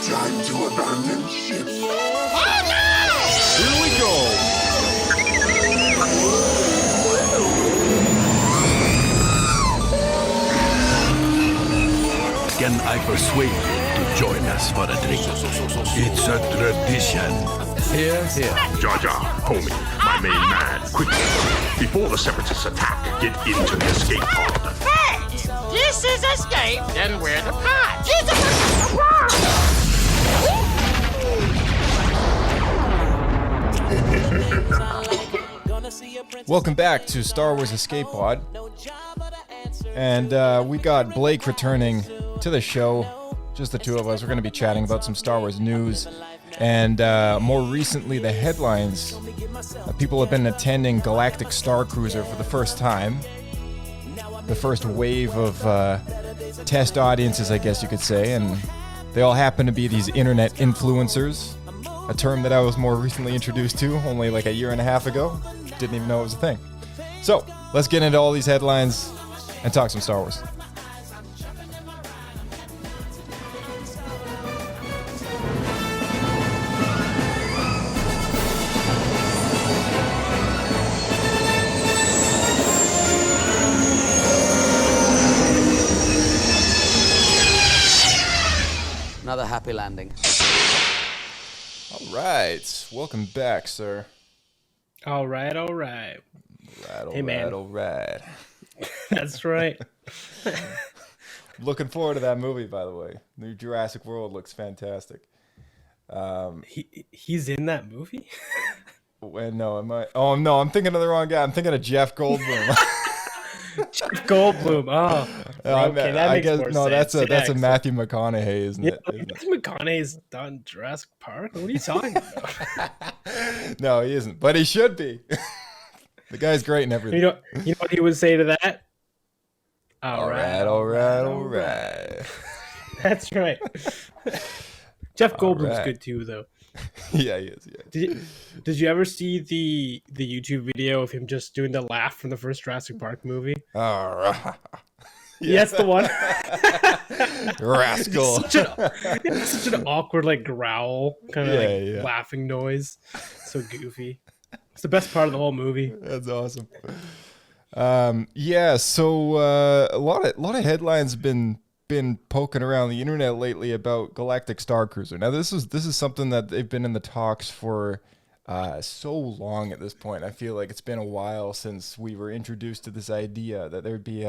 Time to abandon ship. Oh no! Here we go! Can I persuade you to join us for a drink? It's a tradition. Here, here. Jar Jar, homie, my main man, quickly. Before the Separatists attack, get into the escape pod. Hey! This is escape, then we're the pod. Welcome back to Star Wars Escape Pod. And we got Blake returning to the show. Just the two of us. We're going to be chatting about some Star Wars news. And more recently, the headlines. People have been attending Galactic Star Cruiser for the first time. The first wave of test audiences, I guess you could say. And they all happen to be these internet influencers. A term that I was more recently introduced to only like a year and a half ago. Didn't even know it was a thing. So, let's get into all these headlines and talk some Star Wars. Another happy landing. All right. Welcome back, sir. All right. Hey, man. All right. That's right. Looking forward to that movie, by the way. New Jurassic World looks fantastic. He's in that movie? Wait, no, am I? Oh, no, I'm thinking of the wrong guy. I'm thinking of Jeff Goldblum. Jeff Goldblum. Oh, okay, that makes more sense. That's a Matthew McConaughey, isn't it? Matthew McConaughey's done Jurassic Park. What are you talking about? No, he isn't, but he should be. The guy's great and everything. You know what he would say to that? All right. That's right. Jeff Goldblum's good too, though. Yeah, he is. Yeah. Did you ever see the YouTube video of him just doing the laugh from the first Jurassic Park movie? All right. Yeah, that's the one. Rascal. It's such an awkward like growl, kind of laughing noise. So goofy. It's the best part of the whole movie. That's awesome. So a lot of headlines have been poking around the internet lately about Galactic Star Cruiser. Now this is something that they've been in the talks for so long at this point. I feel like it's been a while since we were introduced to this idea that there'd be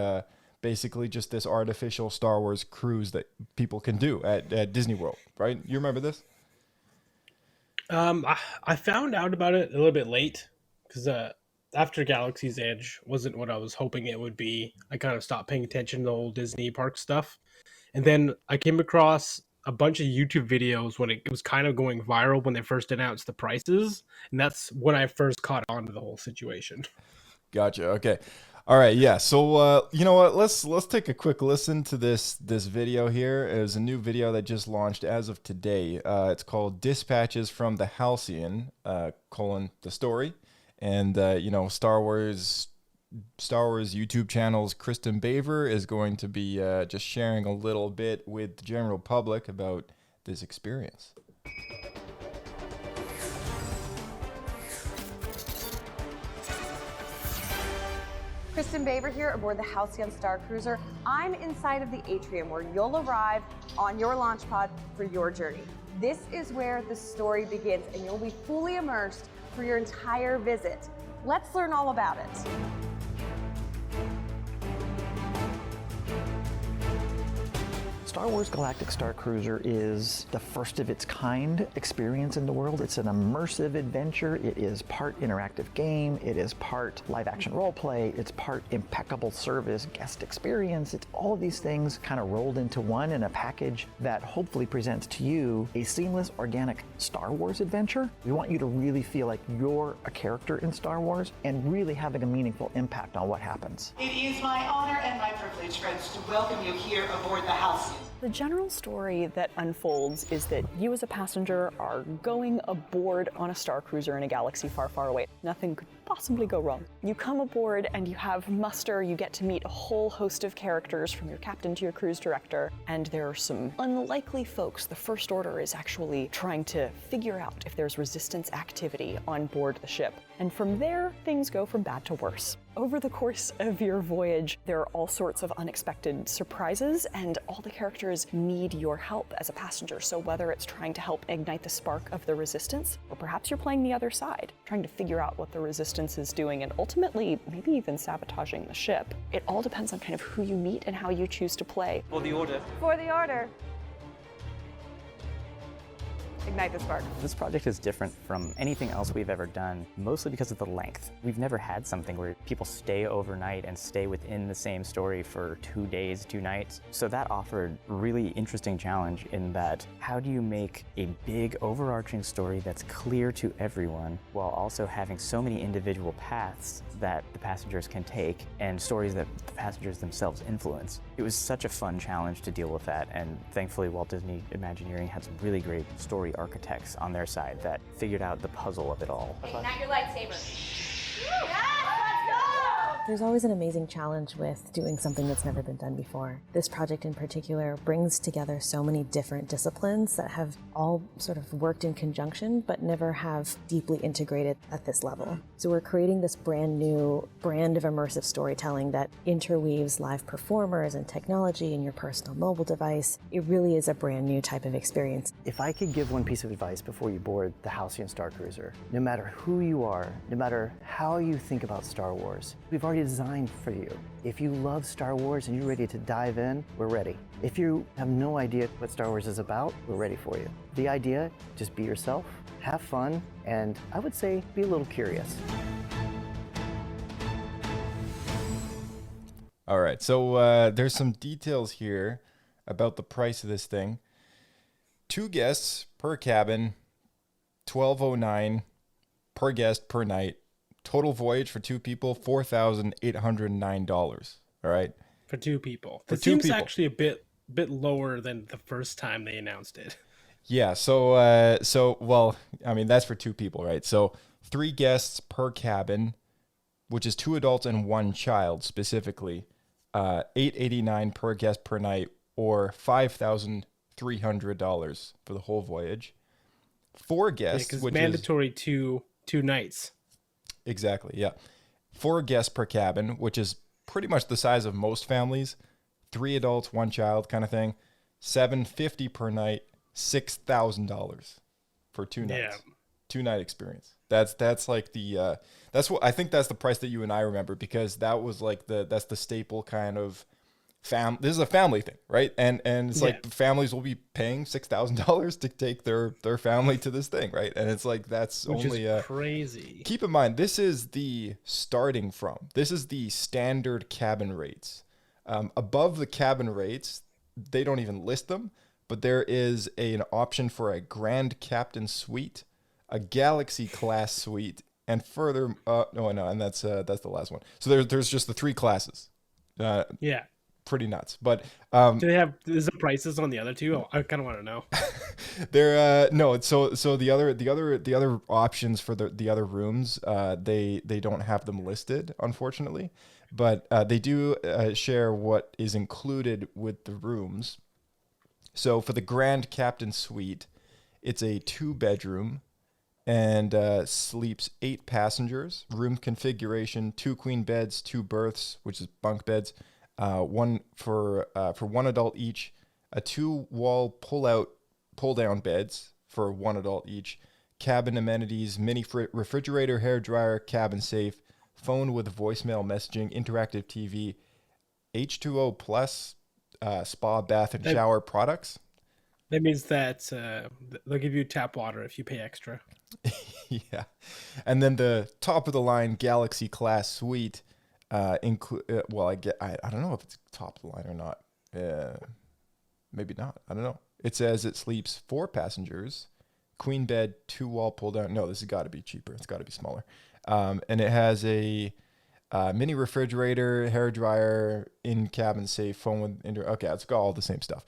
basically just this artificial Star Wars cruise that people can do at Disney World, right? You remember this? I found out about it a little bit late because after Galaxy's Edge wasn't what I was hoping it would be. I kind of stopped paying attention to the whole Disney park stuff. And then I came across a bunch of YouTube videos when it was kind of going viral when they first announced the prices. And that's when I first caught on to the whole situation. Gotcha. Okay. All right. Yeah. So, you know what? Let's take a quick listen to this video here. It was a new video that just launched as of today. It's called Dispatches from the Halcyon, the story. And, Star Wars YouTube channel's Kristen Baver is going to be just sharing a little bit with the general public about this experience. Kristen Baver here aboard the Halcyon Star Cruiser. I'm inside of the atrium where you'll arrive on your launch pod for your journey. This is where the story begins, and you'll be fully immersed for your entire visit. Let's learn all about it. Star Wars Galactic Star Cruiser is the first of its kind experience in the world. It's an immersive adventure. It is part interactive game. It is part live action role play. It's part impeccable service, guest experience. It's all of these things kind of rolled into one in a package that hopefully presents to you a seamless, organic Star Wars adventure. We want you to really feel like you're a character in Star Wars and really having a meaningful impact on what happens. It is my honor and my privilege, friends, to welcome you here aboard the Halcyon. The general story that unfolds is that you as a passenger are going aboard on a star cruiser in a galaxy far, far away. Nothing could possibly go wrong? You come aboard and you have muster, you get to meet a whole host of characters from your captain to your cruise director, and there are some unlikely folks. The First Order is actually trying to figure out if there's resistance activity on board the ship. And from there, things go from bad to worse. Over the course of your voyage, there are all sorts of unexpected surprises, and all the characters need your help as a passenger. So whether it's trying to help ignite the spark of the resistance, or perhaps you're playing the other side, trying to figure out what the resistance is doing, and ultimately maybe even sabotaging the ship. It all depends on kind of who you meet and how you choose to play. For the order. Ignite the spark. This project is different from anything else we've ever done, mostly because of the length. We've never had something where people stay overnight and stay within the same story for 2 days, 2 nights. So that offered a really interesting challenge in that, how do you make a big overarching story that's clear to everyone while also having so many individual paths that the passengers can take and stories that the passengers themselves influence? It was such a fun challenge to deal with that, and thankfully Walt Disney Imagineering had some really great story architects on their side that figured out the puzzle of it all. Ignite your lightsaber. There's always an amazing challenge with doing something that's never been done before. This project in particular brings together so many different disciplines that have all sort of worked in conjunction, but never have deeply integrated at this level. So we're creating this brand new brand of immersive storytelling that interweaves live performers and technology in your personal mobile device. It really is a brand new type of experience. If I could give one piece of advice before you board the Halcyon Star Cruiser, no matter who you are, no matter how you think about Star Wars, we've already designed for you. If you love Star Wars and you're ready to dive in, we're ready. If you have no idea what Star Wars is about, we're ready for you. The idea, just be yourself, have fun, and I would say be a little curious. All right, so there's some details here about the price of this thing. 2 guests per cabin, $1,209 per guest per night. Total voyage for 2 people, $4,809. All right, For 2 people. For It 2 seems people. actually a bit lower than the first time they announced it. Yeah. So well, I mean that's for 2 people, right? So 3 guests per cabin, which is 2 adults and 1 child specifically. $889 per guest per night, or $5,300 for the whole voyage. 4 guests, Because which mandatory two nights. Exactly, yeah. 4 guests per cabin, which is pretty much the size of most families. 3 adults, 1 child kind of thing. $750 per night, $6,000 for 2 nights. Yeah. 2-night experience. That's like the that's what I think that's the price that you and I remember, because that was like that's the staple kind of this is a family thing, right? And it's like families will be paying $6,000 to take their family to this thing, right? And it's like that's Which only is crazy. Keep in mind, this is the starting from. This is the standard cabin rates. Above the cabin rates, they don't even list them, but there is an option for a Grand Captain Suite, a Galaxy Class Suite, and further. And that's the last one. So there's just the 3 classes. Yeah. Pretty nuts, but Do they have is the prices on the other 2? Oh, I kind of want to know. They're no, so the other options for the other rooms, they don't have them listed, unfortunately, but they do share what is included with the rooms. So for the Grand Captain Suite, it's a 2-bedroom and sleeps 8 passengers. Room configuration: 2 queen beds, 2 berths, which is bunk beds. One for 1 adult each, a 2-wall pull-down beds for 1 adult each, cabin amenities, mini refrigerator, hairdryer, cabin safe, phone with voicemail messaging, interactive TV, H2O plus spa, bath, and shower products. That means that they'll give you tap water if you pay extra. Yeah. And then the top of the line Galaxy Class Suite, well, I don't know if it's top of the line or not. Maybe not. I don't know. It says it sleeps 4 passengers, queen bed, 2-wall pull down. No, this has got to be cheaper. It's got to be smaller. And it has a mini refrigerator, hair dryer, in cabin safe, phone with okay, it's got all the same stuff.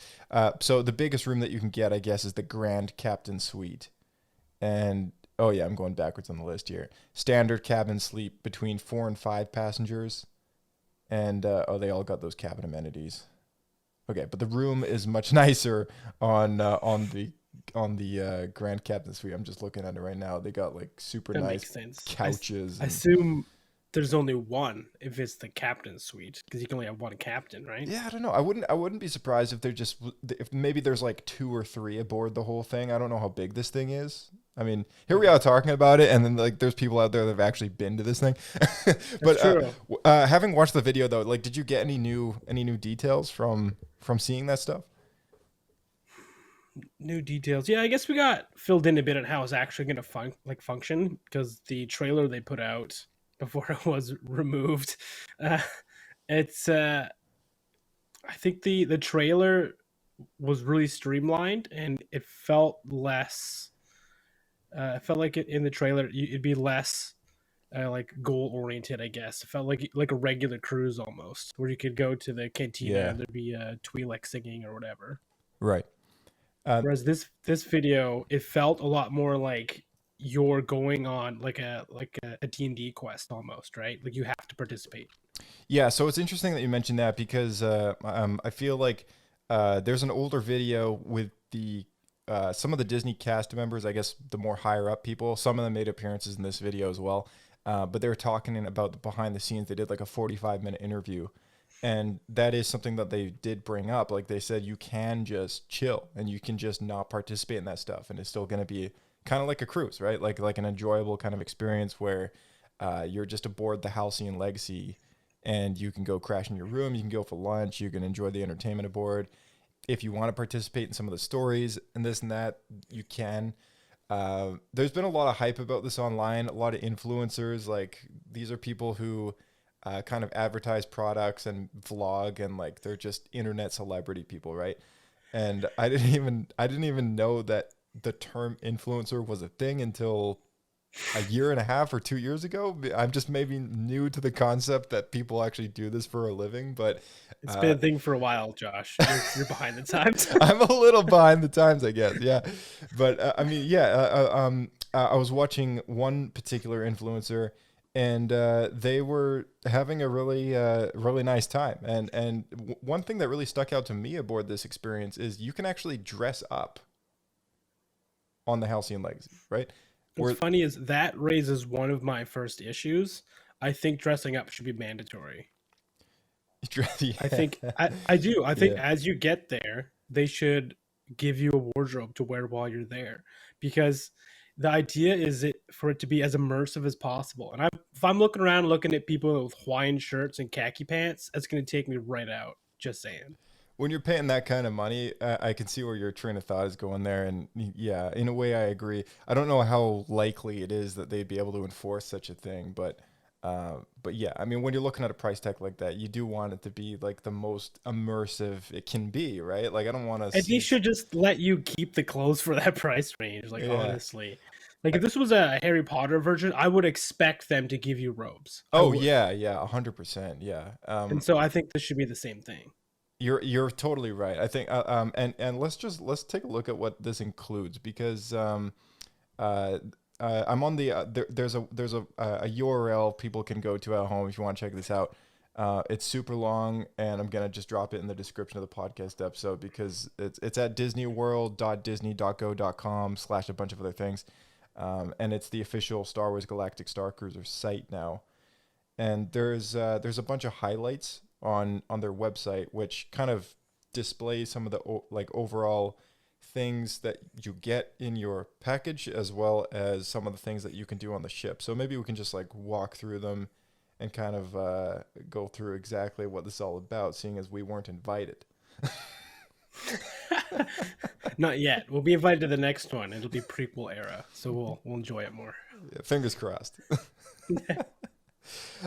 So the biggest room that you can get, I guess, is the Grand Captain Suite, and Oh yeah, I'm going backwards on the list here. Standard cabin sleep between 4 and 5 passengers, and they all got those cabin amenities. Okay, but the room is much nicer on the Grand Captain Suite. I'm just looking at it right now. They got like super That nice makes sense. couches. I assume there's only one if it's the captain's suite, because you can only have one captain, right? Yeah, I don't know. I wouldn't be surprised if maybe there's like 2 or 3 aboard the whole thing. I don't know how big this thing is. I mean, here we are talking about it, and then like there's people out there that have actually been to this thing. But true. Having watched the video though, like, did you get any new details from seeing that stuff? New details. Yeah, I guess we got filled in a bit on how it's actually going to function, because the trailer they put out before it was removed, it's I think the trailer was really streamlined, and it felt less. It felt like in the trailer it'd be less like goal oriented. I guess it felt like a regular cruise almost, where you could go to the cantina and there'd be Twi'lek singing or whatever. Right. Whereas this video, it felt a lot more like you're going on like a D&D quest almost, right? Like you have to participate. Yeah, so it's interesting that you mentioned that, because I feel like there's an older video with the some of the Disney cast members, I guess the more higher up people. Some of them made appearances in this video as well, but they were talking about the behind the scenes. They did like a 45-minute interview, and that is something that they did bring up. Like they said, you can just chill and you can just not participate in that stuff, and it's still going to be kind of like a cruise, right? Like an enjoyable kind of experience where you're just aboard the Halcyon Legacy, and you can go crash in your room, you can go for lunch, you can enjoy the entertainment aboard. If you want to participate in some of the stories and this and that, you can. There's been a lot of hype about this online, a lot of influencers. Like, these are people who kind of advertise products and vlog, and like they're just internet celebrity people, right? And I didn't even know that the term influencer was a thing until a year and a half or 2 years ago. I'm just maybe new to the concept that people actually do this for a living, but it's been a thing for a while, Josh. You're behind the times. I'm a little behind the times, I guess. Yeah. But I mean, yeah, I was watching one particular influencer, and they were having a really nice time. And one thing that really stuck out to me aboard this experience is you can actually dress up on the Halcyon Legacy, right? What's funny is that raises one of my first issues. I think dressing up should be mandatory. Yeah. I do. I think as you get there, they should give you a wardrobe to wear while you're there, because the idea is for it to be as immersive as possible. And if I'm looking around looking at people with Hawaiian shirts and khaki pants, that's going to take me right out. Just saying. When you're paying that kind of money, I can see where your train of thought is going there. And yeah, in a way, I agree. I don't know how likely it is that they'd be able to enforce such a thing, but yeah, I mean, when you're looking at a price tag like that, you do want it to be like the most immersive it can be, right? Like, I don't want to. And they should just let you keep the clothes for that price range. Like, honestly, like if this was a Harry Potter version, I would expect them to give you robes. Oh yeah, 100%, yeah. And so I think this should be the same thing. You're totally right. I think and let's take a look at what this includes, because I'm on the there's a URL people can go to at home if you want to check this out. It's super long, and I'm gonna just drop it in the description of the podcast episode, because it's at disneyworld.disney.go.com / a bunch of other things, and it's the official Star Wars Galactic Star Cruiser site now, and there's a bunch of highlights on their website, which kind of displays some of the like overall things that you get in your package, as well as some of the things that you can do on the ship. So maybe we can just like walk through them and kind of go through exactly what this is all about, seeing as we weren't invited. Not yet. We'll be invited to the next one. It'll be prequel era, so we'll enjoy it more. Yeah, fingers crossed.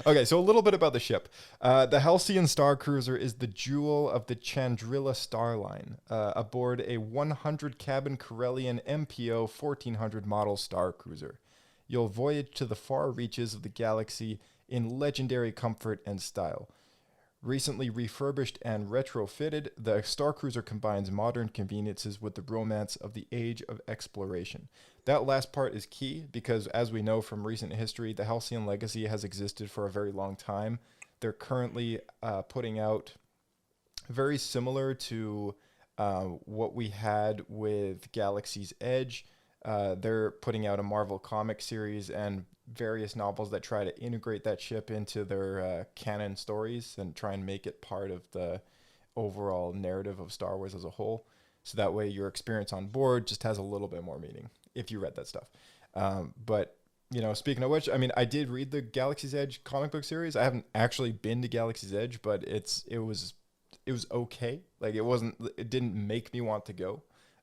Okay, so a little bit about the ship. The Halcyon Star Cruiser is the jewel of the Chandrila Star Line, aboard a 100-cabin Corellian MPO 1400 model Star Cruiser. You'll voyage to the far reaches of the galaxy in legendary comfort and style. Recently refurbished and retrofitted, the Star Cruiser combines modern conveniences with the romance of the age of exploration. That last part is key because, as we know from recent history, the Halcyon Legacy has existed for a very long time. They're currently putting out very similar to what we had with Galaxy's Edge. They're putting out a Marvel comic series and various novels that try to integrate that ship into their canon stories and try and make it part of the overall narrative of Star Wars as a whole. So that way your experience on board just has a little bit more meaning if you read that stuff. But, you know, speaking of which, I mean, I did read the Galaxy's Edge comic book series. I haven't actually been to Galaxy's Edge, but it was okay. Like it didn't make me want to go.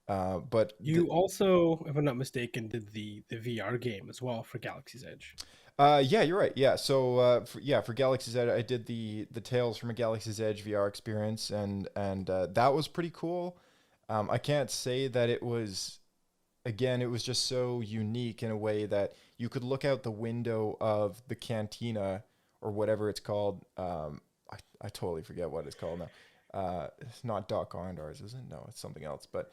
But you also, if I'm not mistaken, did the VR game as well for Galaxy's Edge. Yeah, you're right. Yeah, so for Galaxy's Edge, I did the Tales from a Galaxy's Edge VR experience, and that was pretty cool. I can't say that it was just so unique in a way that you could look out the window of the cantina or whatever it's called. I totally forget what it's called now. It's not Doc Arndar's, is it? No, it's something else. But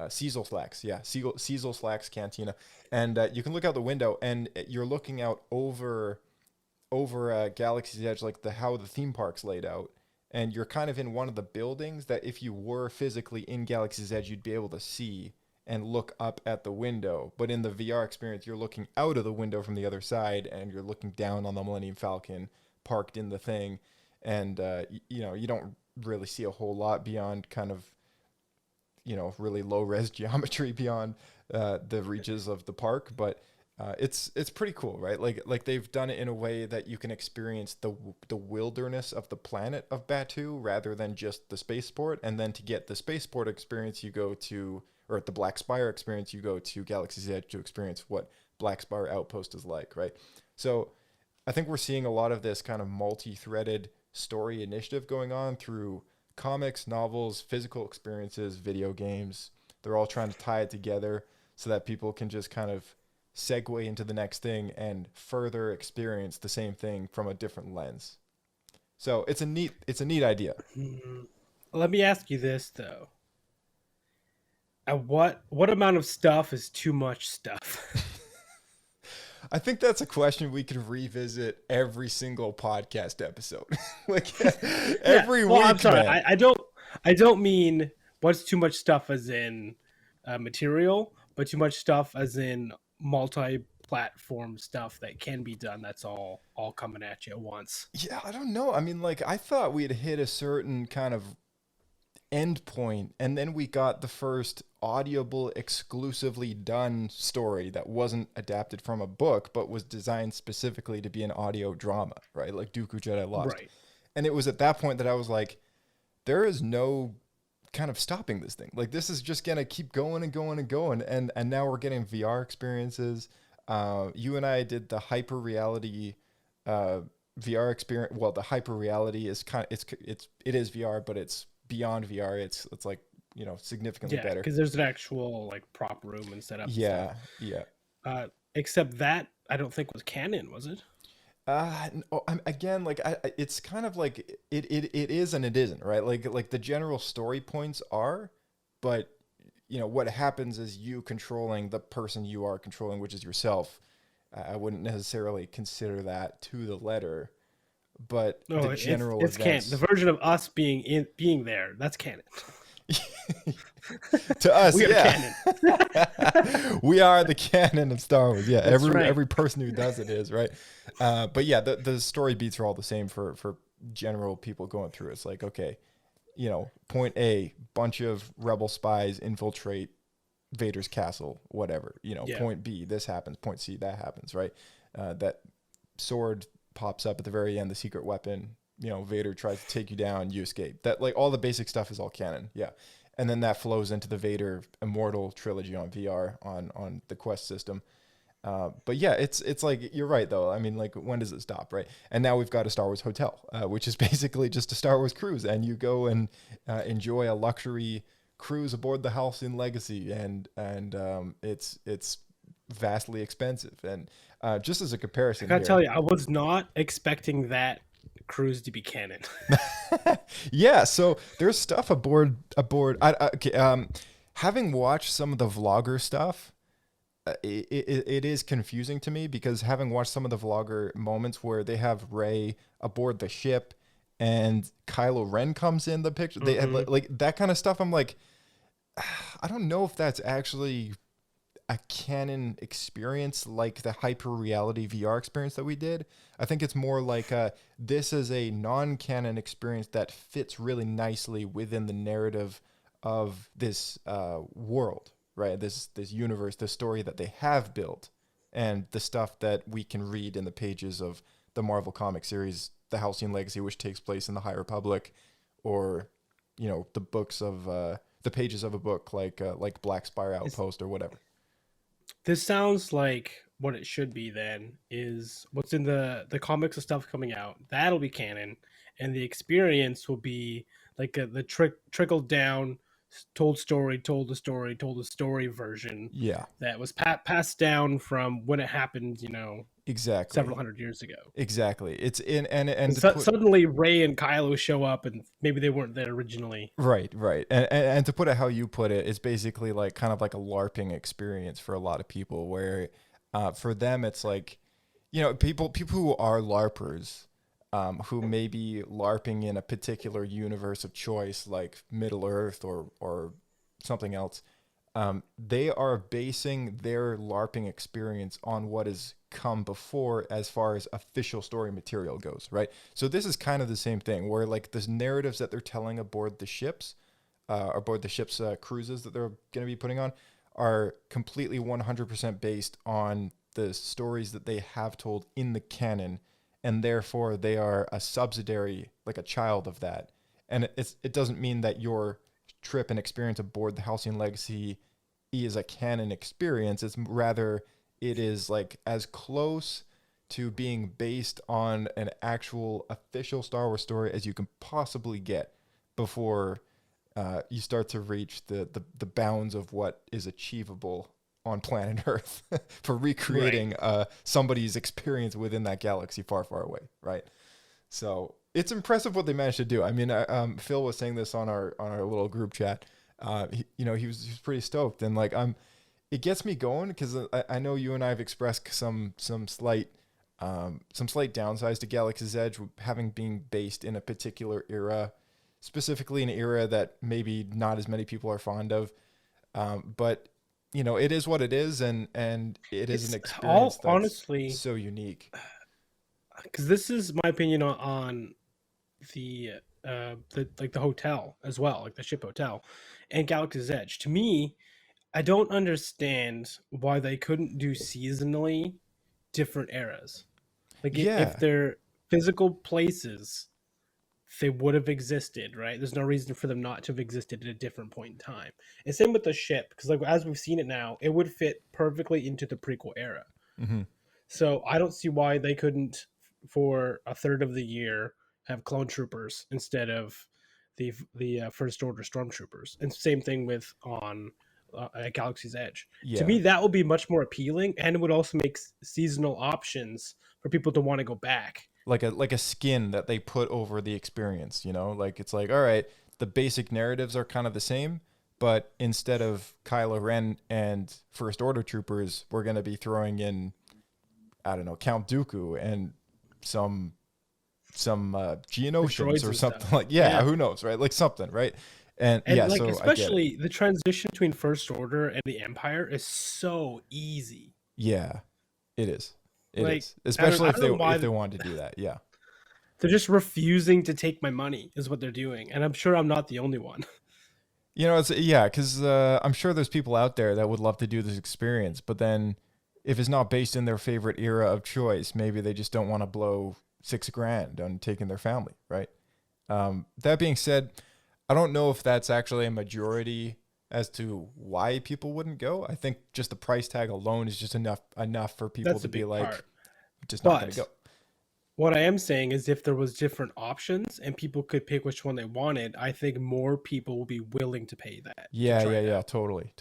Cecil Slacks, yeah, Cecil Slacks Cantina, and you can look out the window, and you're looking out over Galaxy's Edge, like how the theme park's laid out, and you're kind of in one of the buildings that if you were physically in Galaxy's Edge, you'd be able to see and look up at the window. But in the VR experience, you're looking out of the window from the other side, and you're looking down on the Millennium Falcon parked in the thing, and you don't really see a whole lot beyond kind of really low res geometry beyond the reaches of the park, but it's pretty cool, right? Like they've done it in a way that you can experience the wilderness of the planet of Batuu rather than just the spaceport. And then to get the spaceport experience, or the Black Spire experience, you go to Galaxy's Edge to experience what Black Spire Outpost is like, right? So I think we're seeing a lot of this kind of multi-threaded story initiative going on through comics, novels, physical experiences, video games. They're all trying to tie it together so that people can just kind of segue into the next thing and further experience the same thing from a different lens. So it's a neat idea. Let me ask you this though. What amount of stuff is too much stuff? I think that's a question we could revisit every single podcast episode. Every week. I'm sorry. I don't mean what's too much stuff as in material, but too much stuff as in multi-platform stuff that can be done. That's all coming at you at once. Yeah, I don't know. I mean, I thought we'd hit a certain kind of end point, and then we got the first audible, exclusively done story that wasn't adapted from a book, but was designed specifically to be an audio drama, right? Like Dooku Jedi Lost. Right. And it was at that point that I was like, there is no kind of stopping this thing. Like, this is just going to keep going and going and going. And now we're getting VR experiences. You and I did the hyper reality VR experience. Well, the hyper reality is it is VR, but it's beyond VR. It's like, significantly better. Because there's an actual prop room and setup. Yeah. Except that I don't think was canon, was it? Again, it's kind of like it is and it isn't, right? Like the general story points are, but what happens is you controlling the person you are controlling, which is yourself. I wouldn't necessarily consider that to the letter, but the general it's canon. The version of us being there, that's canon. To us, we are canon. We are the canon of Star Wars. Yeah, every person who does it is, right. But yeah, the story beats are all the same for general people going through. It's like, okay, point A, bunch of rebel spies infiltrate Vader's castle, whatever. Point B, this happens. Point C, that happens, right? That sword pops up at the very end, the secret weapon. Vader tries to take you down, you escape. That, all the basic stuff is all canon. Yeah. And then that flows into the Vader Immortal trilogy on VR on the Quest system. But yeah, it's like, you're right though. I mean, when does it stop, right? And now we've got a Star Wars hotel, which is basically just a Star Wars cruise, and you go and enjoy a luxury cruise aboard the Halcyon Legacy, and it's vastly expensive. And just as a comparison, I gotta tell you, I was not expecting that cruise to be canon. Yeah, so there's stuff aboard. Okay, having watched some of the vlogger stuff, it is confusing to me because having watched some of the vlogger moments where they have Rey aboard the ship and Kylo Ren comes in the picture, they have like that kind of stuff. I'm like, I don't know if that's actually a canon experience like the hyper reality VR experience that we did. I think it's more like this is a non-canon experience that fits really nicely within the narrative of this world, right? This universe, the story that they have built, and the stuff that we can read in the pages of the Marvel comic series, the Halcyon Legacy, which takes place in the High Republic, or the books of the pages of a book like Black Spire Outpost or whatever. This sounds like what it should be then is what's in the comics of stuff coming out. That'll be canon, and the experience will be like the trickled down, told the story version. Yeah, that was passed down from when it happened. Exactly. Several hundred years ago. Exactly. It's in and suddenly Rey and Kylo show up, and maybe they weren't there originally. Right. And to put it how you put it, it's basically like kind of like a LARPing experience for a lot of people, where for them it's like, people who are LARPers, who may be LARPing in a particular universe of choice, like Middle Earth or something else. They are basing their LARPing experience on what has come before as far as official story material goes, right? So this is kind of the same thing where like the narratives that they're telling aboard the ships, cruises that they're going to be putting on are completely 100% based on the stories that they have told in the canon, and therefore they are a subsidiary, like a child of that. And it doesn't mean that your trip and experience aboard the Halcyon Legacy is a canon experience. It's rather, it is like as close to being based on an actual official Star Wars story as you can possibly get before you start to reach the bounds of what is achievable on planet Earth for recreating somebody's experience within that galaxy far, far away, right? So it's impressive what they managed to do. I mean, Phil was saying this on our little group chat. He was pretty stoked, and like it gets me going because I know you and I have expressed some slight downsides to Galaxy's Edge having been based in a particular era, specifically an era that maybe not as many people are fond of, but it is what it is, and it is an experience that's honestly so unique. Because this is my opinion on the hotel as well, like the ship hotel and Galaxy's Edge. To me, I don't understand why they couldn't do seasonally different eras. Like if they're physical places, they would have existed, right? There's no reason for them not to have existed at a different point in time. And same with the ship, because like as we've seen it now, it would fit perfectly into the prequel era. Mm-hmm. So I don't see why they couldn't, for a third of the year, have clone troopers instead of the First Order stormtroopers. And same thing with on Galaxy's Edge. To me, that would be much more appealing, and it would also make seasonal options for people to want to go back. Like a skin that they put over the experience, like it's like, all right, the basic narratives are kind of the same, but instead of Kylo Ren and First Order troopers, we're going to be throwing in, I don't know, Count Dooku and some Geonosians or something stuff. Like, who knows, right? Like something, right? And like, so especially the transition between First Order and the Empire is so easy. Yeah, it is. It is. Especially if they wanted to do that. Yeah. They're just refusing to take my money is what they're doing. And I'm sure I'm not the only one. Because I'm sure there's people out there that would love to do this experience, but then if it's not based in their favorite era of choice, maybe they just don't want to blow $6,000 on taking their family, right? That being said, I don't know if that's actually a majority as to why people wouldn't go. I think just the price tag alone is just enough for people to be like, just not going to go. What I am saying is if there was different options and people could pick which one they wanted, I think more people will be willing to pay that. Yeah, totally.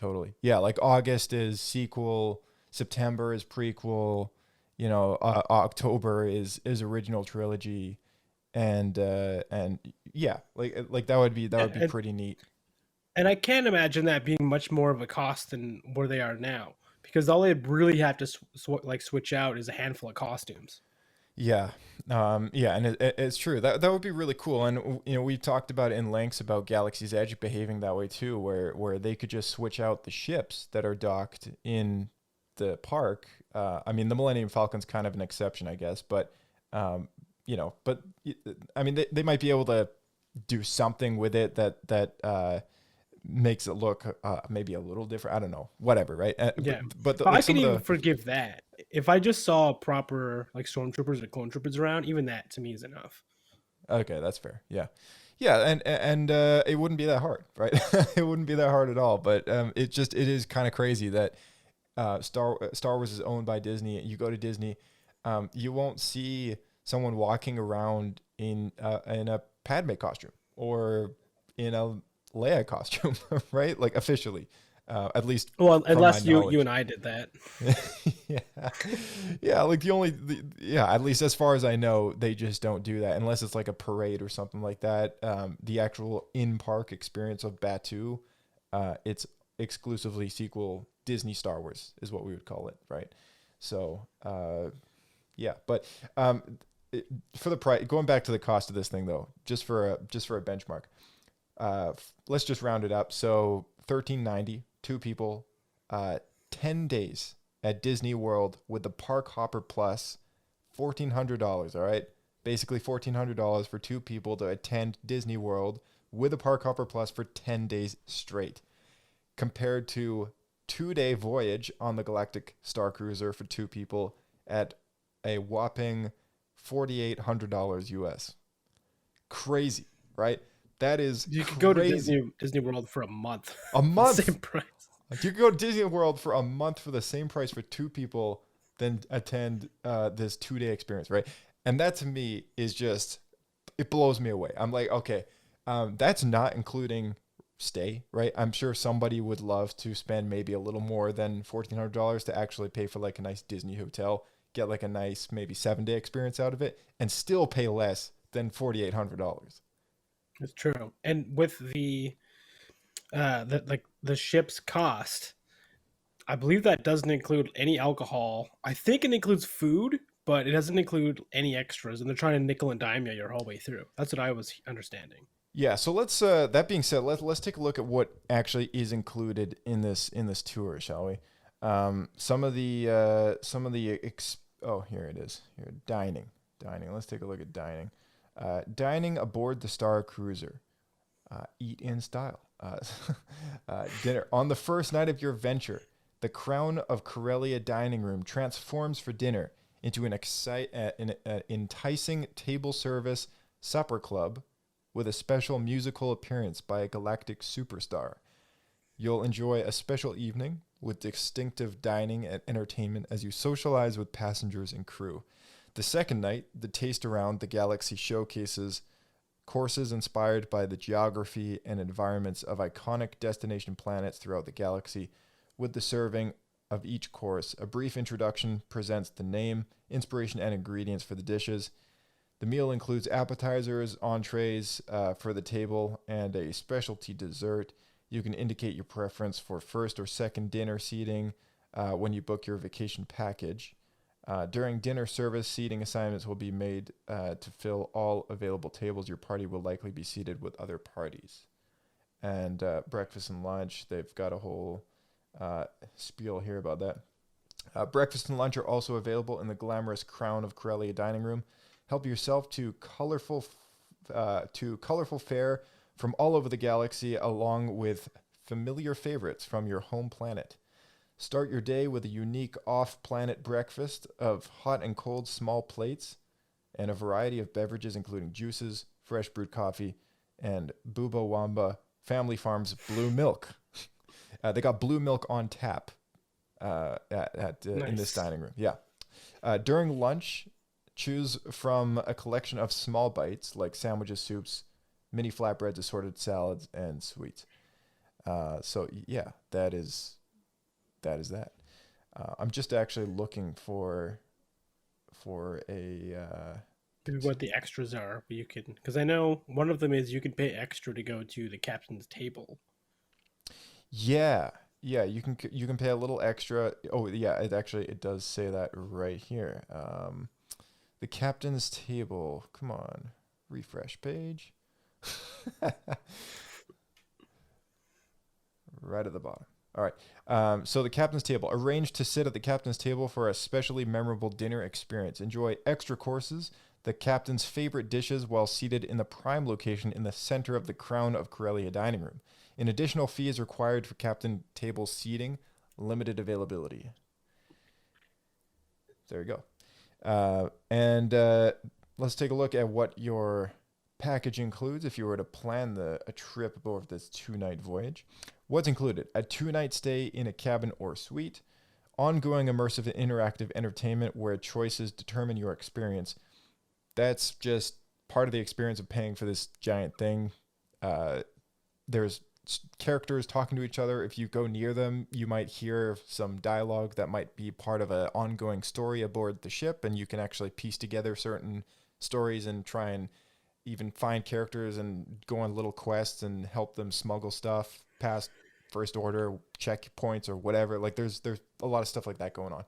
Yeah, like August is sequel, September is prequel, October is original trilogy, and yeah, like that would be pretty neat. And I can't imagine that being much more of a cost than where they are now, because all they really have to switch out is a handful of costumes. Yeah, yeah, and it's true. That would be really cool. And we talked about it in lengths about Galaxy's Edge behaving that way too, where they could just switch out the ships that are docked in the park. I mean, the Millennium Falcon's kind of an exception, I guess, but but I mean, they might be able to do something with it that makes it look maybe a little different. I don't know, whatever, right? Yeah, but I can even forgive that. If I just saw proper like stormtroopers or clone troopers around, even that to me is enough. Okay, that's fair. Yeah, and it wouldn't be that hard, right? It wouldn't be that hard at all. But it is kind of crazy that Star Wars is owned by Disney. You go to Disney, you won't see someone walking around in a Padme costume or in a Leia costume, right? Like officially, at least. Well, unless you and I did that. yeah. Like at least as far as I know, they just don't do that unless it's like a parade or something like that. The actual in-park experience of Batuu, it's exclusively sequel Disney Star Wars is what we would call it, right? So, yeah, but for the price, going back to the cost of this thing though, just for a benchmark. Let's just round it up. So $13.90, 2 people, 10 days at Disney World with the Park Hopper Plus, $1,400. All right, basically $1,400 for 2 people to attend Disney World with a Park Hopper Plus for 10 days straight, compared to 2-day voyage on the Galactic Star Cruiser for 2 people at a whopping $4,800 US. Crazy, right? That is you could go to Disney World for a month. A month, same price. You could go to Disney World for a month for the same price for 2 people, then attend this 2-day experience, right? And that to me is just, it blows me away. I'm like, okay, that's not including stay, right? I'm sure somebody would love to spend maybe a little more than $1,400 to actually pay for like a nice Disney hotel, get like a nice maybe 7-day experience out of it, and still pay less than $4,800. It's true. And with the ship's cost, I believe that doesn't include any alcohol. I think it includes food, but it doesn't include any extras, and they're trying to nickel and dime you your whole way through. That's what I was understanding. Yeah, so let's that being said, let's take a look at what actually is included in this tour, shall we? Some of the here it is. Here, dining. Let's take a look at dining. Dining aboard the Star Cruiser. Eat in style. Dinner. On the first night of your venture, the Crown of Corellia dining room transforms for dinner into an enticing table service supper club with a special musical appearance by a galactic superstar. You'll enjoy a special evening with distinctive dining and entertainment as you socialize with passengers and crew. The second night, the Taste Around the Galaxy showcases courses inspired by the geography and environments of iconic destination planets throughout the galaxy. With the serving of each course, a brief introduction presents the name, inspiration, and ingredients for the dishes. The meal includes appetizers, entrees for the table, and a specialty dessert. You can indicate your preference for first or second dinner seating when you book your vacation package. During dinner service, seating assignments will be made to fill all available tables. Your party will likely be seated with other parties. And breakfast and lunch, they've got a whole spiel here about that. Breakfast and lunch are also available in the glamorous Crown of Corellia dining room. Help yourself to colorful fare from all over the galaxy, along with familiar favorites from your home planet. Start your day with a unique off-planet breakfast of hot and cold small plates and a variety of beverages, including juices, fresh brewed coffee, and Booba Wamba Family Farms Blue Milk. They got blue milk on tap nice. In this dining room. Yeah. During lunch, choose from a collection of small bites like sandwiches, soups, mini flatbreads, assorted salads, and sweets. So yeah, that is that. I'm just actually looking for a Maybe what the extras are, but you can, because I know one of them is you can pay extra to go to the captain's table. Yeah, you can pay a little extra. Oh yeah, it does say that right here. The captain's table. Come on, refresh page. Right at the bottom. All right. So the captain's table. Arrange to sit at the captain's table for a specially memorable dinner experience. Enjoy extra courses, the captain's favorite dishes, while seated in the prime location in the center of the Crown of Corellia dining room. An additional fee is required for captain table seating. Limited availability. There you go. And let's take a look at what your package includes if you were to plan a trip over this 2-night voyage. What's included? A 2-night stay in a cabin or suite, ongoing immersive and interactive entertainment where choices determine your experience. That's just part of the experience of paying for this giant thing. There's characters talking to each other. If you go near them, you might hear some dialogue that might be part of an ongoing story aboard the ship, and you can actually piece together certain stories and try and even find characters and go on little quests and help them smuggle stuff past first order checkpoints or whatever. Like there's a lot of stuff like that going on.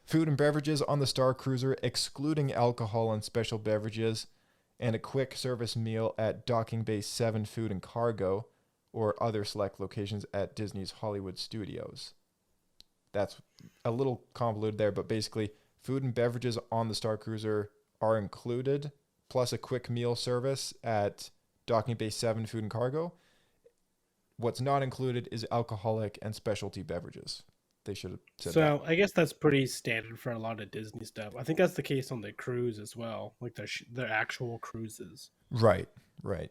Food and beverages on the Star Cruiser, excluding alcohol and special beverages, and a quick service meal at Docking Bay 7 Food and Cargo or other select locations at Disney's Hollywood Studios. That's a little convoluted there, but basically food and beverages on the Star Cruiser are included, plus a quick meal service at Docking Bay 7 Food and Cargo. What's not included is alcoholic and specialty beverages. They should have said that. So I guess that's pretty standard for a lot of Disney stuff. I think that's the case on the cruise as well, like their actual cruises. Right,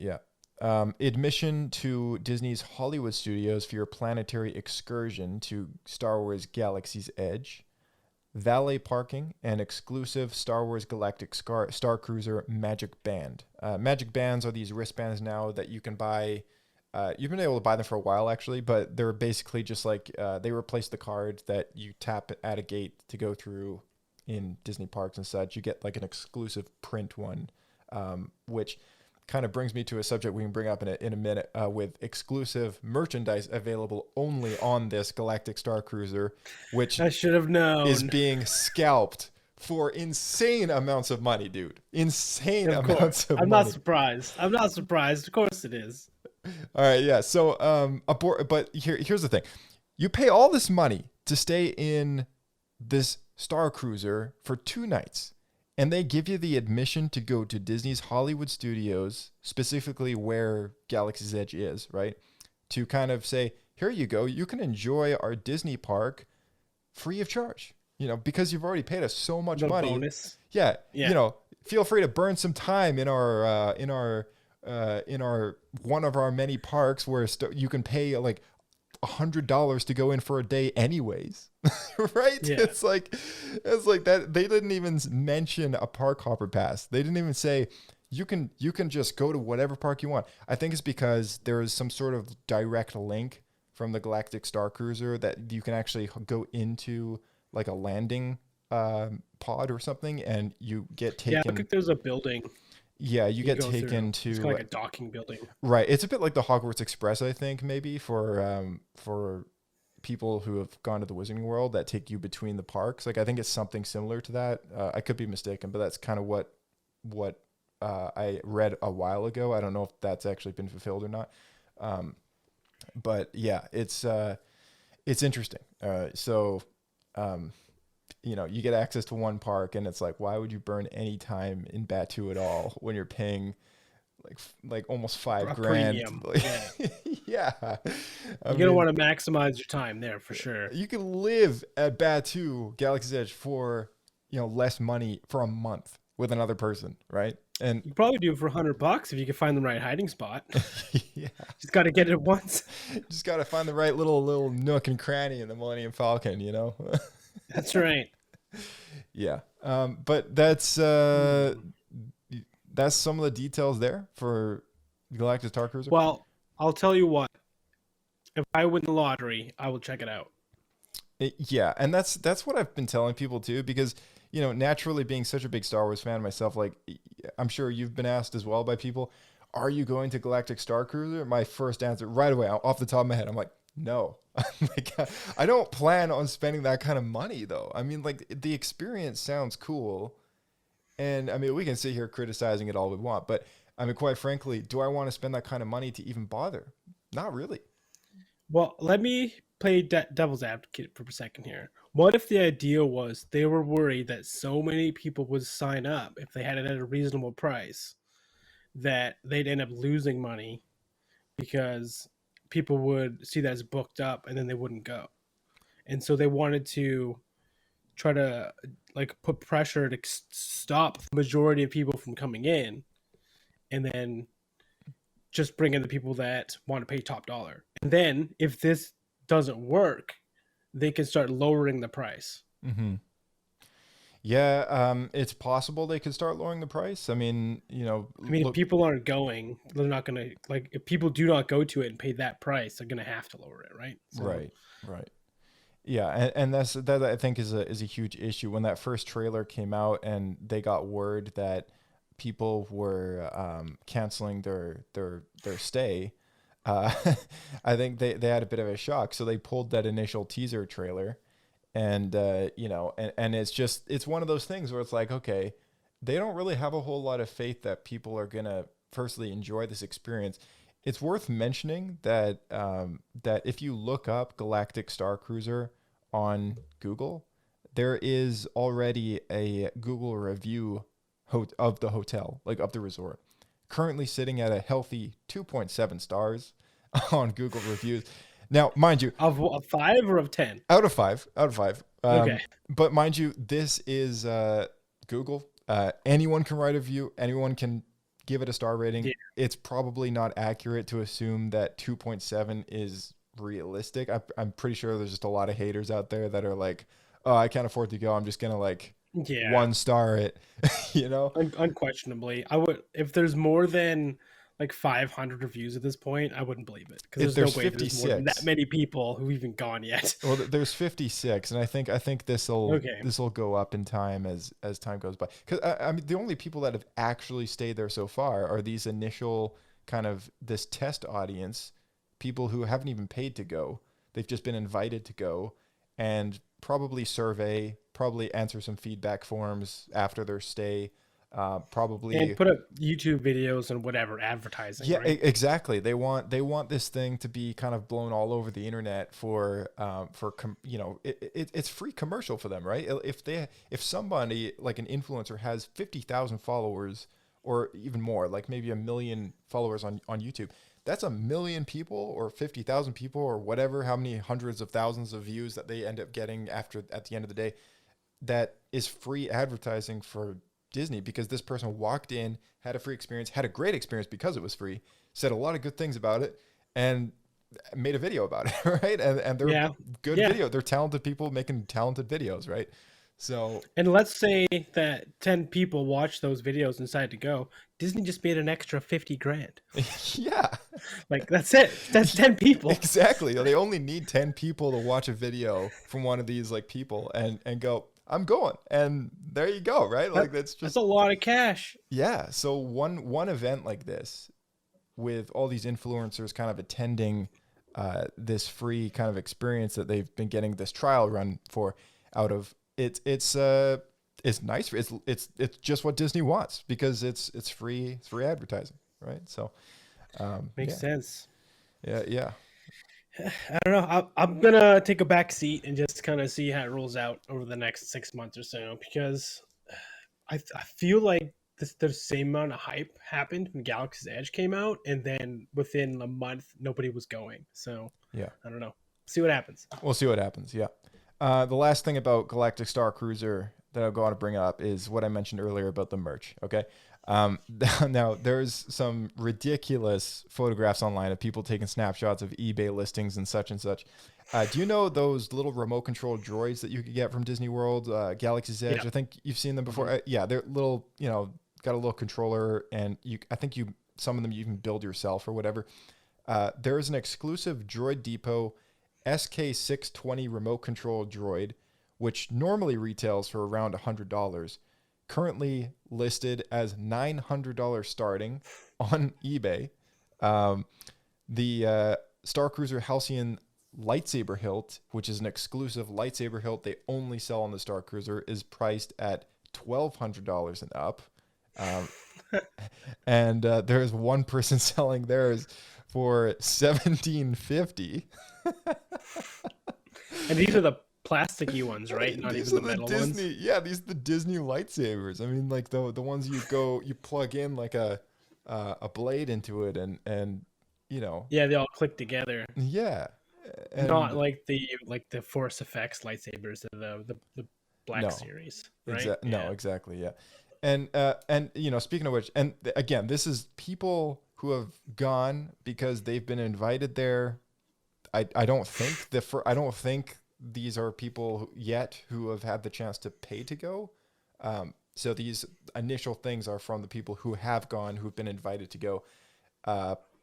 yeah. Admission to Disney's Hollywood Studios for your planetary excursion to Star Wars Galaxy's Edge. Valet parking and exclusive Star Wars Galactic Star Cruiser Magic Band. Magic Bands are these wristbands now that you can buy. You've been able to buy them for a while, actually, but they're basically just like they replace the card that you tap at a gate to go through in Disney parks and such. You get like an exclusive print one, which kind of brings me to a subject we can bring up in a minute with exclusive merchandise available only on this Galactic Star Cruiser, which I should have known is being scalped for insane amounts of money, dude. Insane amounts of money. I'm not surprised. Of course it is. All right, yeah. So, but here's the thing: you pay all this money to stay in this Star Cruiser for 2 nights, and they give you the admission to go to Disney's Hollywood Studios, specifically where Galaxy's Edge is, right? To kind of say, here you go, you can enjoy our Disney park free of charge, because you've already paid us so much money. Bonus. Yeah, feel free to burn some time in our one of our many parks where you can pay like $100 to go in for a day anyways. Right? Yeah. It's like that. They didn't even mention a park hopper pass. They didn't even say you can just go to whatever park you want. I think it's because there is some sort of direct link from the Galactic Star Cruiser that you can actually go into like a landing pod or something, and you get taken. Yeah, look like there's a building. Yeah, you get taken to. It's kind of like a docking building. Right. It's a bit like the Hogwarts Express, I think, maybe for people who have gone to the Wizarding World that take you between the parks. Like, I think it's something similar to that. I could be mistaken, but that's kind of what I read a while ago. I don't know if that's actually been fulfilled or not. But yeah, it's interesting. You get access to one park, and it's like, why would you burn any time in Batuu at all when you're paying like almost $5,000? Yeah, You're gonna want to maximize your time there for sure. You can live at Batuu Galaxy's Edge for less money for a month with another person, right? And you probably do it for $100 if you can find the right hiding spot. Yeah, just got to get it once. Just got to find the right little nook and cranny in the Millennium Falcon, That's right. Yeah. But that's some of the details there for Galactic Star Cruiser. Well, I'll tell you what. If I win the lottery, I will check it out. Yeah, and that's what I've been telling people too, because you know, naturally being such a big Star Wars fan myself, like I'm sure you've been asked as well by people, are you going to Galactic Star Cruiser? My first answer right away off the top of my head, I'm like, no. Like, I don't plan on spending that kind of money though. I mean, like the experience sounds cool. And I mean, we can sit here criticizing it all we want, but I mean, quite frankly, do I want to spend that kind of money to even bother? Not really. Well, let me play devil's advocate for a second here. What if the idea was they were worried that so many people would sign up if they had it at a reasonable price that they'd end up losing money because people would see that as booked up and then they wouldn't go. And so they wanted to try to like put pressure to stop the majority of people from coming in and then just bring in the people that want to pay top dollar. And then if this doesn't work, they can start lowering the price. Mm-hmm. Yeah, it's possible they could start lowering the price. I mean, you know, if people aren't going, they're not going to, like, if people do not go to it and pay that price, they're going to have to lower it, right? So, Right. Yeah, and that I think is a huge issue. When that first trailer came out and they got word that people were canceling their stay, I think they had a bit of a shock. So they pulled that initial teaser trailer. And, you know, and it's one of those things where it's like, okay, they don't really have a whole lot of faith that people are going to firstly enjoy this experience. It's worth mentioning that, that if you look up Galactic Star Cruiser on Google, there is already a Google review of the hotel, like of the resort, currently sitting at a healthy 2.7 stars on Google reviews. Now, mind you, of 5 or of 10? Out of 5. Okay. But mind you, this is Google. Anyone can write a review. Anyone can give it a star rating. Yeah. It's probably not accurate to assume that 2.7 is realistic. I'm pretty sure there's just a lot of haters out there that are like, oh, I can't afford to go. I'm just going to like 1 star it, you know? Unquestionably. I would, if there's more than like 500 reviews at this point, I wouldn't believe it, because there's no way there's more than that many people who've even gone yet. Well, there's 56, and I think this will go up in time as time goes by. Because I mean, the only people that have actually stayed there so far are these initial kind of this test audience, people who haven't even paid to go. They've just been invited to go and probably survey, probably answer some feedback forms after their stay. Probably and put up YouTube videos and whatever advertising. Yeah, right? Exactly. They want this thing to be kind of blown all over the internet for you know, it's free commercial for them, right? If somebody like an influencer has 50,000 followers or even more, like maybe 1 million followers on YouTube, that's 1 million people or 50,000 people or whatever, how many hundreds of thousands of views that they end up getting at the end of the day. That is free advertising for Disney, because this person walked in, had a free experience, had a great experience because it was free, said a lot of good things about it, and made a video about it, right? And they're good video. They're talented people making talented videos, right? So, and let's say that 10 people watched those videos and decided to go. Disney just made an extra 50 grand. Yeah. Like, that's it. That's 10 people. Exactly. They only need 10 people to watch a video from one of these like people and go, I'm going, and there you go, right? Like that's a lot of cash. Yeah. So one event like this, with all these influencers kind of attending this free kind of experience that they've been getting this trial run for out of, it's nice. It's just what Disney wants, because it's free advertising, right? So makes sense. Yeah. I don't know. I'm gonna take a back seat and just kind of see how it rolls out over the next 6 months or so, because I feel like the same amount of hype happened when Galaxy's Edge came out, and then within a month nobody was going. So yeah, I don't know. See what happens. We'll see what happens. Yeah. The last thing about Galactic Star Cruiser that I'll go on to bring up is what I mentioned earlier about the merch. Okay. Now there's some ridiculous photographs online of people taking snapshots of eBay listings and such and such. Do you know those little remote control droids that you could get from Disney World, Galaxy's Edge? Yeah. I think you've seen them before. Mm-hmm. Yeah, they're little, you know, got a little controller, and some of them you can build yourself or whatever. There is an exclusive Droid Depot SK620 remote control droid which normally retails for around $100, currently listed as $900 starting on eBay. The Star Cruiser Halcyon lightsaber hilt, which is an exclusive lightsaber hilt they only sell on the Star Cruiser, is priced at $1,200 and up. And there's one person selling theirs for $1,750. And these are the plasticky ones, right? Not These even are the metal Disney, ones. yeah, these are the Disney lightsabers. I mean, like the ones you plug in like a blade into it, and you know. Yeah, they all click together. Yeah. And Not like the Force Effects lightsabers of the Black Series, right? No, exactly, yeah. And you know, speaking of which, and again, this is people who have gone because they've been invited there. I don't think these are people yet who have had the chance to pay to go. So these initial things are from the people who have gone, who've been invited to go.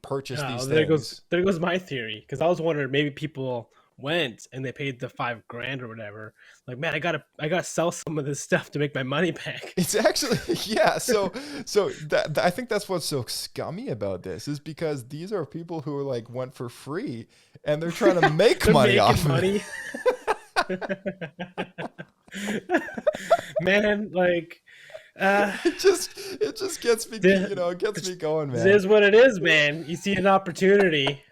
Purchase these things. There goes my theory, because I was wondering maybe people went and they paid the $5,000 or whatever. Like, man, I gotta sell some of this stuff to make my money back. It's actually, yeah. So I think that's what's so scummy about this, is because these are people who are like went for free and they're trying to make money off of it. Man, like. It just gets me, it gets me going, man. It is what it is, man. You see an opportunity.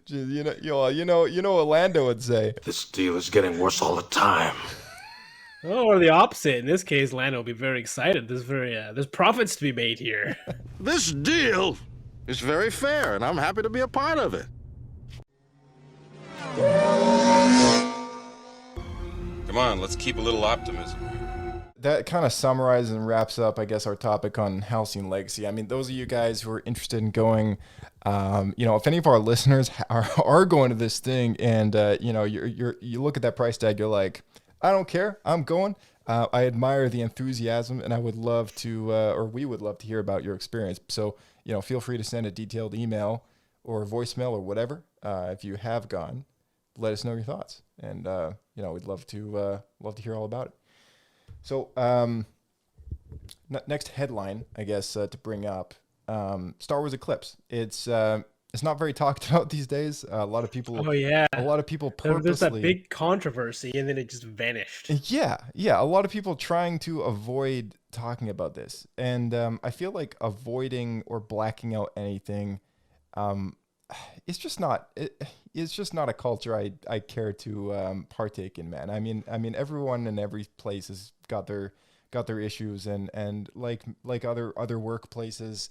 You know what Lando would say. This deal is getting worse all the time. Oh, or the opposite. In this case, Lando will be very excited. There's profits to be made here. This deal is very fair, and I'm happy to be a part of it. Come on, let's keep a little optimism. That kind of summarizes and wraps up, I guess, our topic on Halcyon Legacy. I mean, those of you guys who are interested in going, if any of our listeners are going to this thing, and you look at that price tag, you're like, I don't care, I'm going. I admire the enthusiasm, and I would love to, or we would love to hear about your experience. So, feel free to send a detailed email or voicemail or whatever if you have gone. Let us know your thoughts, and we'd love to hear all about it. So, next headline, I guess, to bring up, Star Wars Eclipse. It's not very talked about these days. A lot of people. Oh yeah. A lot of people purposely. There's that big controversy, and then it just vanished. Yeah. A lot of people trying to avoid talking about this, and I feel like avoiding or blacking out anything, it's just not. It's just not a culture I care to partake in, man. I mean, everyone in every place has got their issues, and like other workplaces,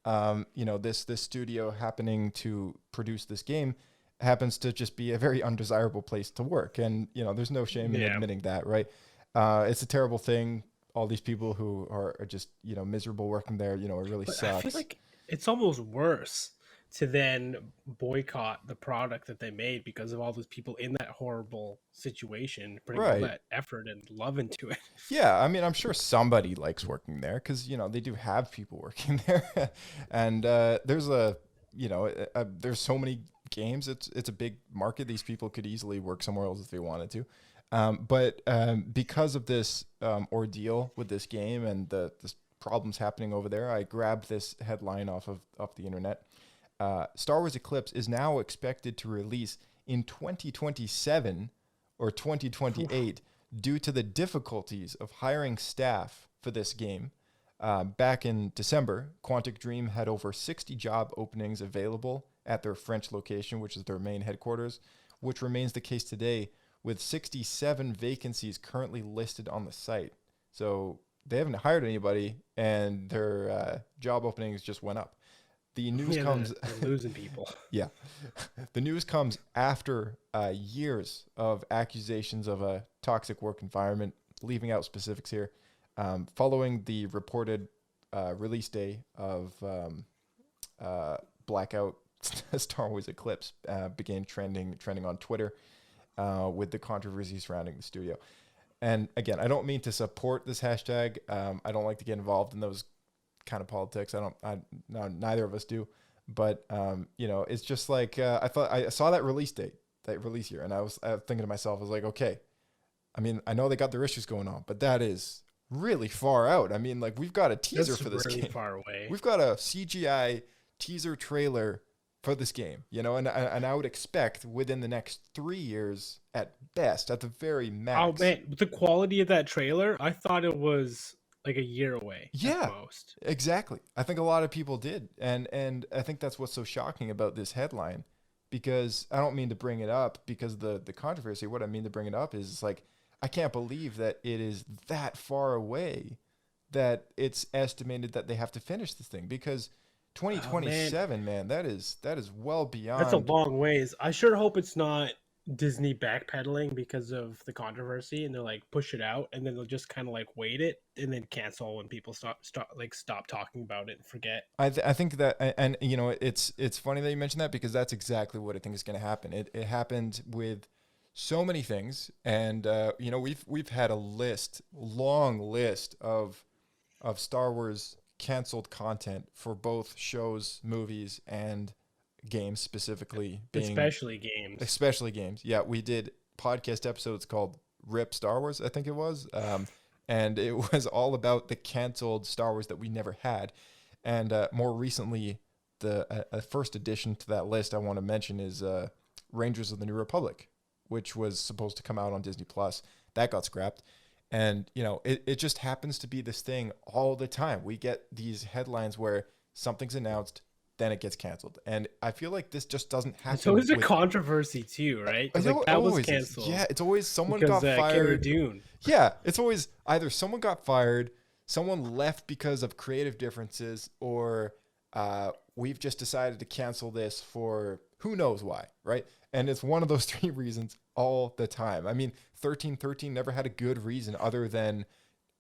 this studio happening to produce this game happens to just be a very undesirable place to work, and there's no shame in admitting that, right? It's a terrible thing. All these people who are just miserable working there, it really sucks. I feel like it's almost worse to then boycott the product that they made because of all those people in that horrible situation putting all that effort and love into it. Yeah, I mean, I'm sure somebody likes working there because they do have people working there, and there's there's so many games. It's a big market. These people could easily work somewhere else if they wanted to, but because of this ordeal with this game and the problems happening over there, I grabbed this headline off the internet. Star Wars Eclipse is now expected to release in 2027 or 2028 due to the difficulties of hiring staff for this game. Back in December, Quantic Dream had over 60 job openings available at their French location, which is their main headquarters, which remains the case today, with 67 vacancies currently listed on the site. So they haven't hired anybody, and their job openings just went up. The news comes they're losing people. Yeah. The news comes after years of accusations of a toxic work environment, leaving out specifics here, following the reported release day of Blackout Star Wars Eclipse began trending on Twitter with the controversy surrounding the studio. And again, I don't mean to support this hashtag. I don't like to get involved in those kind of politics. Neither of us do, but it's just like I thought I saw that release date release year, and I was thinking to myself, I was like, okay, I mean, I know they got their issues going on, but that is really far out. I mean, like, we've got a teaser for this really game. far away. We've got a CGI teaser trailer for this game, you know, and I would expect within the next 3 years at best, at the very max. Oh man, the quality of that trailer, I thought it was like a year away. Yeah, at most. Exactly. I think a lot of people did, and I think that's what's so shocking about this headline, because I don't mean to bring it up because the controversy. What I mean to bring it up is like, I can't believe that it is that far away, that it's estimated that they have to finish this thing, because 2027, man, that is well beyond. That's a long ways. I sure hope it's not Disney backpedaling because of the controversy, and they're like push it out, and then they'll just kind of like wait it and then cancel when people stop talking about it and forget. I think that, and you know, it's funny that you mentioned that, because that's exactly what I think is going to happen. It happened with so many things, and you know, we've had a long list of Star Wars canceled content for both shows, movies, and games, specifically especially games. Yeah, we did podcast episodes called Rip Star Wars, I think it was, and it was all about the canceled Star Wars that we never had. And more recently, the first addition to that list I want to mention is Rangers of the New Republic, which was supposed to come out on Disney Plus. That got scrapped. And, you know, it just happens to be this thing all the time. We get these headlines where something's announced, then it gets canceled. And I feel like this just doesn't happen. It's always a controversy too, right? Because like, that was canceled. Yeah, it's always someone got fired. Dune. Yeah, it's always either someone got fired, someone left because of creative differences, or we've just decided to cancel this for who knows why, right? And it's one of those three reasons all the time. I mean, 1313 never had a good reason other than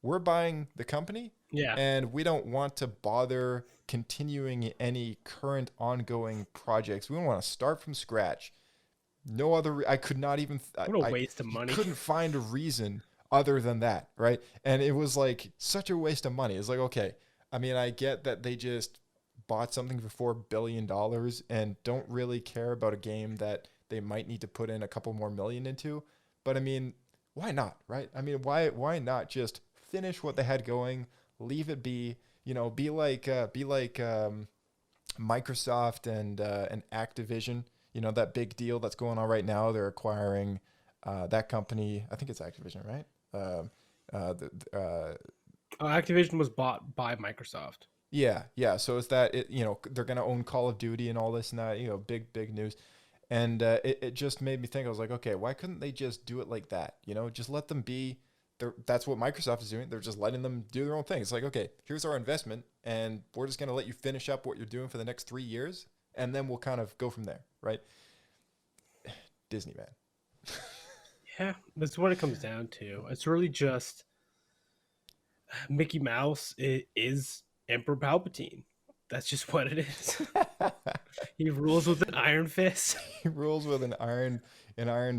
we're buying the company, and we don't want to bother continuing any current ongoing projects. We don't want to start from scratch. No other. I could not even. What a waste of money. Couldn't find a reason other than that, right? And it was like such a waste of money. It's like, okay, I mean, I get that they just bought something for $4 billion and don't really care about a game that they might need to put in a couple more million into. But I mean, why not, right? I mean, why not just finish what they had going, leave it be, you know, be like Microsoft and Activision, you know, that big deal that's going on right now. They're acquiring that company. I think it's Activision, right? Activision was bought by Microsoft. Yeah. So it's that, you know, they're going to own Call of Duty and all this and that, you know, big news. And it just made me think, I was like, okay, why couldn't they just do it like that? You know, just let them be. That's what Microsoft is doing. They're just letting them do their own thing. It's like, okay, here's our investment, and we're just going to let you finish up what you're doing for the next 3 years, and then we'll kind of go from there, right? Disney, man. Yeah, that's what it comes down to. It's really just Mickey Mouse is Emperor Palpatine. That's just what it is. He rules with an iron fist. He rules with an iron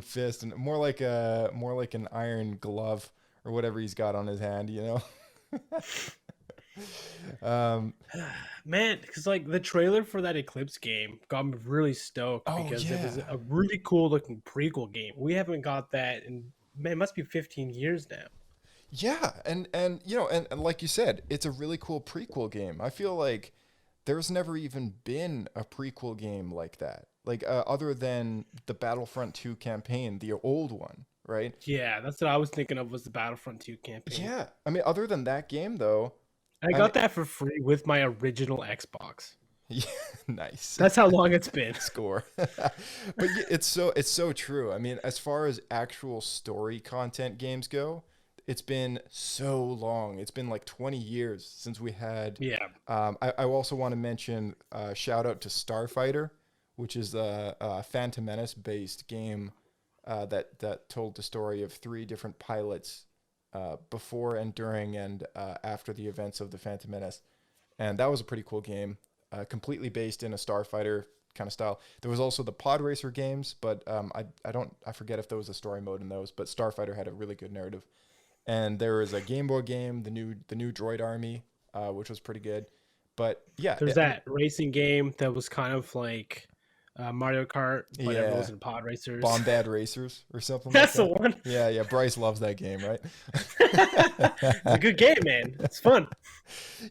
fist, and more like an iron glove or whatever he's got on his hand, you know. Man, because like the trailer for that Eclipse game got me really stoked because it was a really cool looking prequel game. We haven't got that in, man, it must be 15 years now. Yeah, and you know, and like you said, it's a really cool prequel game. I feel like there's never even been a prequel game like that, like other than the Battlefront 2 campaign, the old one, right? Yeah, that's what I was thinking of, was the Battlefront 2 campaign. Yeah, I mean, other than that game, though, I got that for free with my original Xbox. Yeah, nice. That's how long it's been. Score. But yeah, it's so true. I mean, as far as actual story content games go, it's been so long. It's been like 20 years since we had. Yeah. I also want to mention shout out to Starfighter, which is a Phantom Menace based game that told the story of 3 different pilots before and during and after the events of the Phantom Menace, and that was a pretty cool game. Completely based in a Starfighter kind of style. There was also the Pod Racer games, but I forget if there was a story mode in those. But Starfighter had a really good narrative. And there was a Game Boy game, the new Droid Army, which was pretty good. But yeah, there's that racing game that was kind of like Mario Kart, but Yeah. everyone was in pod racers. Bombad Racers or something That's like the that. one. Yeah, Bryce loves that game, right? It's a good game, man. It's fun.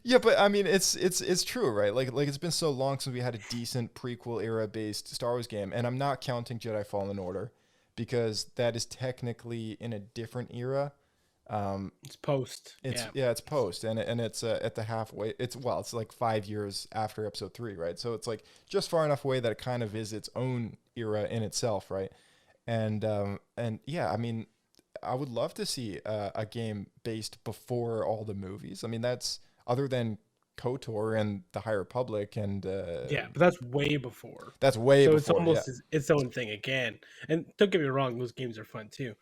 Yeah, but I mean, it's true, right? Like it's been so long since we had a decent prequel era based Star Wars game, and I'm not counting Jedi Fallen Order because that is technically in a different era. It's post. It's post, and it's at the halfway. It's like 5 years after Episode 3, right? So it's like just far enough away that it kind of is its own era in itself, right? And yeah, I mean, I would love to see a game based before all the movies. I mean, that's other than KOTOR and the High Republic and yeah, but that's way before. That's way so before. It's almost its own thing again. And don't get me wrong, those games are fun too.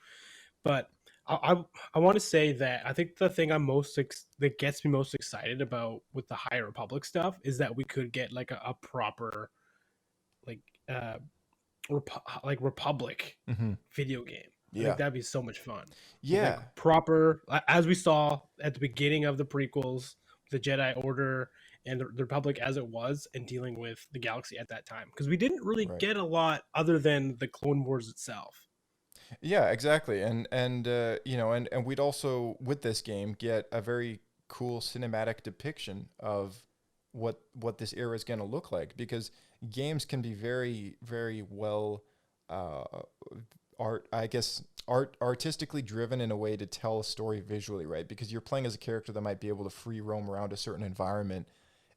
But I want to say that I think the thing that gets me most excited about with the High Republic stuff is that we could get like a proper Republic video game. I think that'd be so much fun. Yeah. Like proper, as we saw at the beginning of the prequels, the Jedi Order and the Republic as it was, and dealing with the galaxy at that time. Because we didn't really get a lot other than the Clone Wars itself. Yeah, exactly. And we'd also, with this game, get a very cool cinematic depiction of what this era is going to look like, because games can be very, very well artistically driven in a way to tell a story visually, right? Because you're playing as a character that might be able to free roam around a certain environment.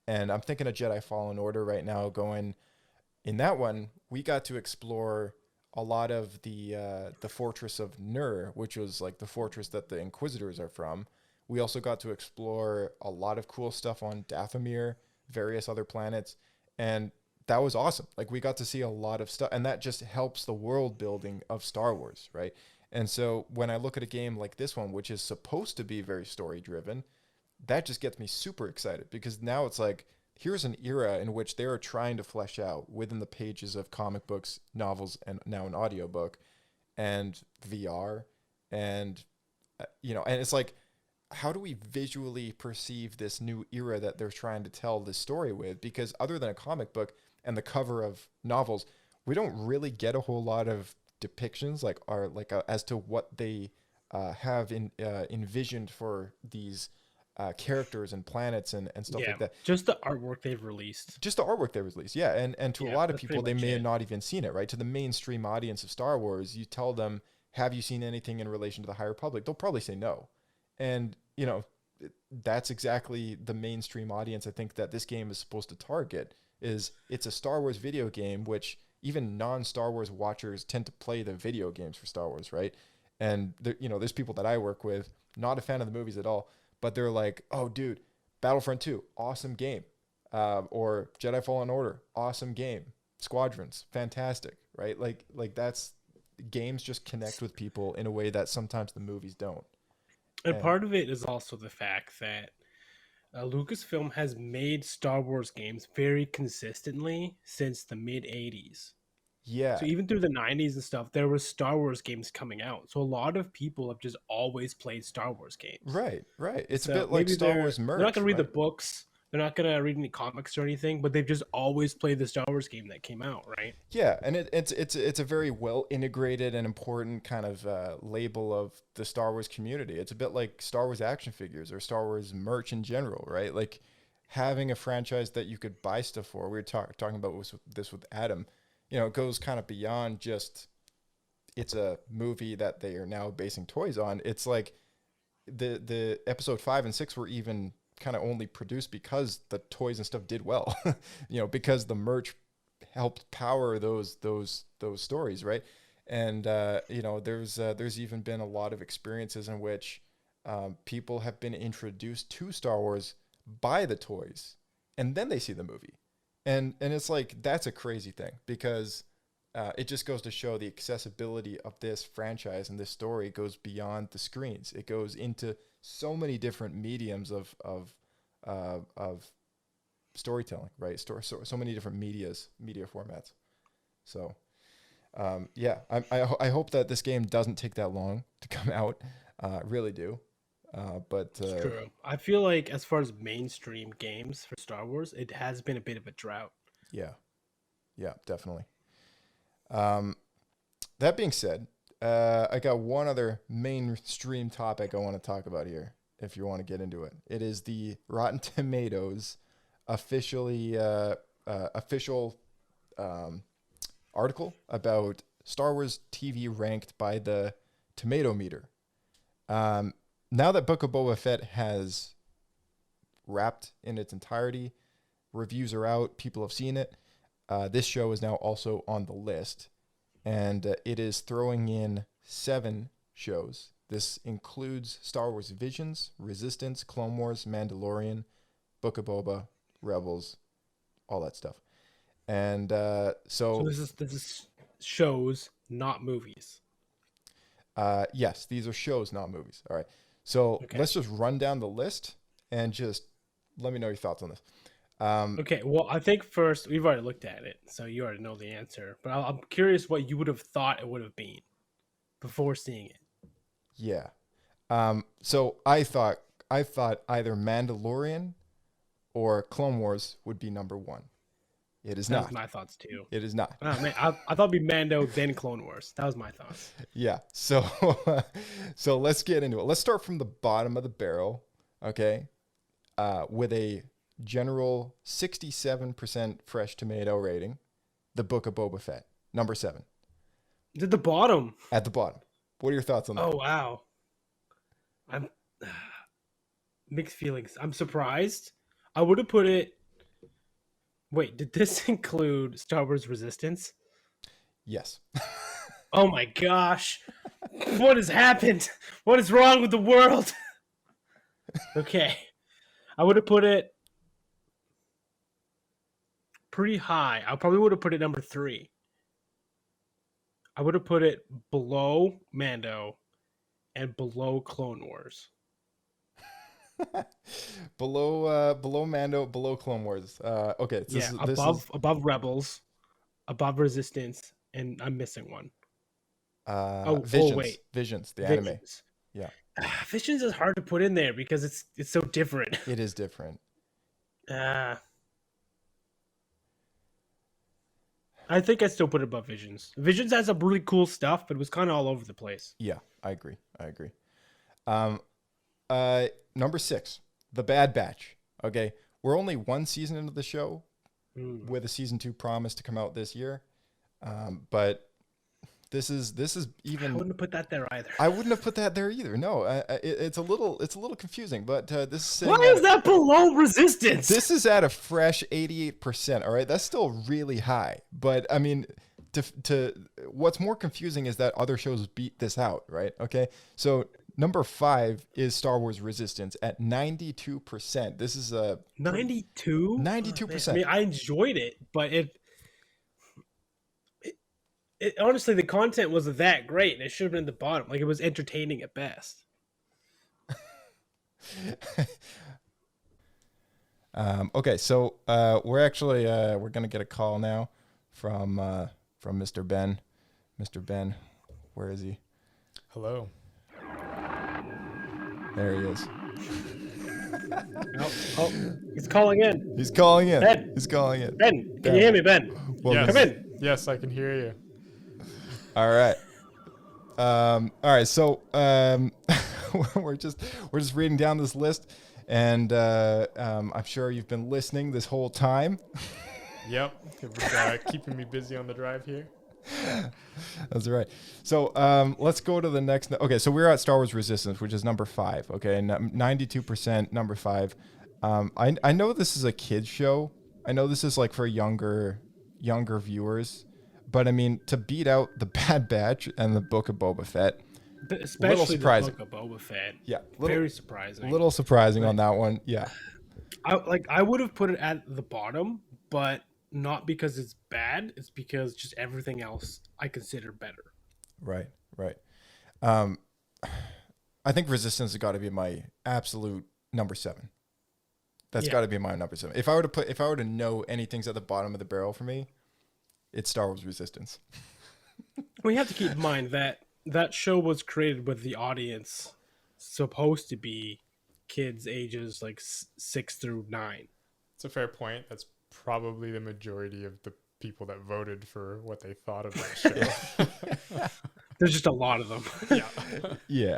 And I'm thinking of Jedi Fallen Order right now, going, in that one, we got to explore a lot of the fortress of Nur, which was like the fortress that the Inquisitors are from. We also got to explore a lot of cool stuff on Dathomir, various other planets, and that was awesome. Like, we got to see a lot of stuff, and that just helps the world building of Star Wars, right? And so when I look at a game like this one, which is supposed to be very story driven, that just gets me super excited, because now it's like, here's an era in which they are trying to flesh out within the pages of comic books, novels, and now an audiobook and VR. And, and it's like, how do we visually perceive this new era that they're trying to tell this story with? Because other than a comic book and the cover of novels, we don't really get a whole lot of depictions as to what they have envisioned for these characters and planets and stuff like that. Just the artwork they've released. Yeah. And to a lot of people, they may have not even seen it, right? To the mainstream audience of Star Wars, you tell them, have you seen anything in relation to the High Republic? They'll probably say no. And, that's exactly the mainstream audience I think that this game is supposed to target. It's a Star Wars video game, which even non-Star Wars watchers tend to play the video games for Star Wars, right? And, there's people that I work with, not a fan of the movies at all, but they're like, oh, dude, Battlefront 2, awesome game. Or Jedi Fallen Order, awesome game. Squadrons, fantastic, right? Like that's, games just connect with people in a way that sometimes the movies don't. And part of it is also the fact that Lucasfilm has made Star Wars games very consistently since the mid-'80s. Yeah. So even through the 90s and stuff, there were Star Wars games coming out. So a lot of people have just always played Star Wars games. Right. It's a bit like Star Wars merch. They're not going to read the books. They're not going to read any comics or anything, but they've just always played the Star Wars game that came out, right? Yeah, and it's a very well integrated and important kind of label of the Star Wars community. It's a bit like Star Wars action figures or Star Wars merch in general, right? Like having a franchise that you could buy stuff for. We were talking about this with Adam. It goes kind of beyond just it's a movie that they are now basing toys on. It's like the episode 5 and 6 were even kind of only produced because the toys and stuff did well, because the merch helped power those stories, right? And there's even been a lot of experiences in which people have been introduced to Star Wars by the toys, and then they see the movie, and it's like, that's a crazy thing, because it just goes to show the accessibility of this franchise, and this story goes beyond the screens. It goes into so many different mediums of storytelling, right? So many different media formats. So, I hope that this game doesn't take that long to come out. Really do. But it's true. I feel like as far as mainstream games for Star Wars, it has been a bit of a drought. Yeah, definitely. That being said, I got one other mainstream topic I want to talk about here, if you want to get into it. It is the Rotten Tomatoes official article about Star Wars TV ranked by the Tomatometer. Now that Book of Boba Fett has wrapped in its entirety, reviews are out, people have seen it. This show is now also on the list, and it is throwing in 7 shows. This includes Star Wars Visions, Resistance, Clone Wars, Mandalorian, Book of Boba, Rebels, all that stuff. And so this is shows, not movies. Yes, these are shows, not movies. All right. So let's just run down the list and just let me know your thoughts on this. Okay, well, I think first, we've already looked at it, so you already know the answer. But I'm curious what you would have thought it would have been before seeing it. Yeah. So I thought either Mandalorian or Clone Wars would be number 1. It is not. That was my thoughts too. It is not. Oh, man, I thought it'd be Mando, then Clone Wars. That was my thoughts. Yeah. So so let's get into it. Let's start from the bottom of the barrel, okay? With a general 67% fresh tomato rating, The Book of Boba Fett, number 7. At the bottom. At the bottom. What are your thoughts on that? Oh, wow. I'm mixed feelings. I'm surprised. I would have put it. Wait, did this include Star Wars Resistance? Yes. Oh my gosh. What has happened? What is wrong with the world? Okay. I would have put it pretty high. I probably would have put it number 3. I would have put it below Mando and below Clone Wars. below Mando, below Clone Wars. Okay. So above Rebels, above Resistance, and I'm missing one. Visions. Visions, the anime. Yeah. Visions is hard to put in there because it's so different. It is different. I think I still put it above Visions. Visions has some really cool stuff, but it was kind of all over the place. Yeah, I agree. Number 6, The Bad Batch. Okay, we're only 1 season into the show, with a season 2 promised to come out this year. But this is even. I wouldn't have put that there either. I wouldn't have put that there either. No, it's a little confusing. But this is why is that below Resistance? This is at a fresh 88%. All right, that's still really high. But I mean, to what's more confusing is that other shows beat this out. Right? Okay, so. Number 5 is Star Wars Resistance at 92%. This is a 92? 92%. I mean, I enjoyed it, but it honestly, the content wasn't that great, and it should have been at the bottom. Like, it was entertaining at best. Okay, so we're gonna get a call now from Mr. Ben. Mr. Ben, where is he? Hello. There he is. Oh, he's calling in. He's calling in. Ben. He's calling in. Ben, can you hear me, Ben? Well, yes. Come in. Yes, I can hear you. All right. All right. So we're just reading down this list, and I'm sure you've been listening this whole time. Yep. It was keeping me busy on the drive here. That's right. So let's go to the next. Okay, so we're at Star Wars Resistance, which is number 5. Okay, 92%, number 5. I know this is a kids show. I know this is like for younger viewers, but I mean, to beat out The Bad Batch and The Book of Boba Fett, especially The Book of Boba Fett. Yeah, very surprising. Little surprising on that one. Yeah, I would have put it at the bottom, but not because it's bad. It's because just everything else I consider better. Right. I think Resistance has got to be my absolute number 7. That's got to be my number 7. If I were to know anything's at the bottom of the barrel for me, it's Star Wars Resistance. We have to keep in mind that show was created with the audience supposed to be kids ages like 6 through 9. It's a fair point. That's probably the majority of the people that voted for what they thought of that show. There's just a lot of them. Yeah.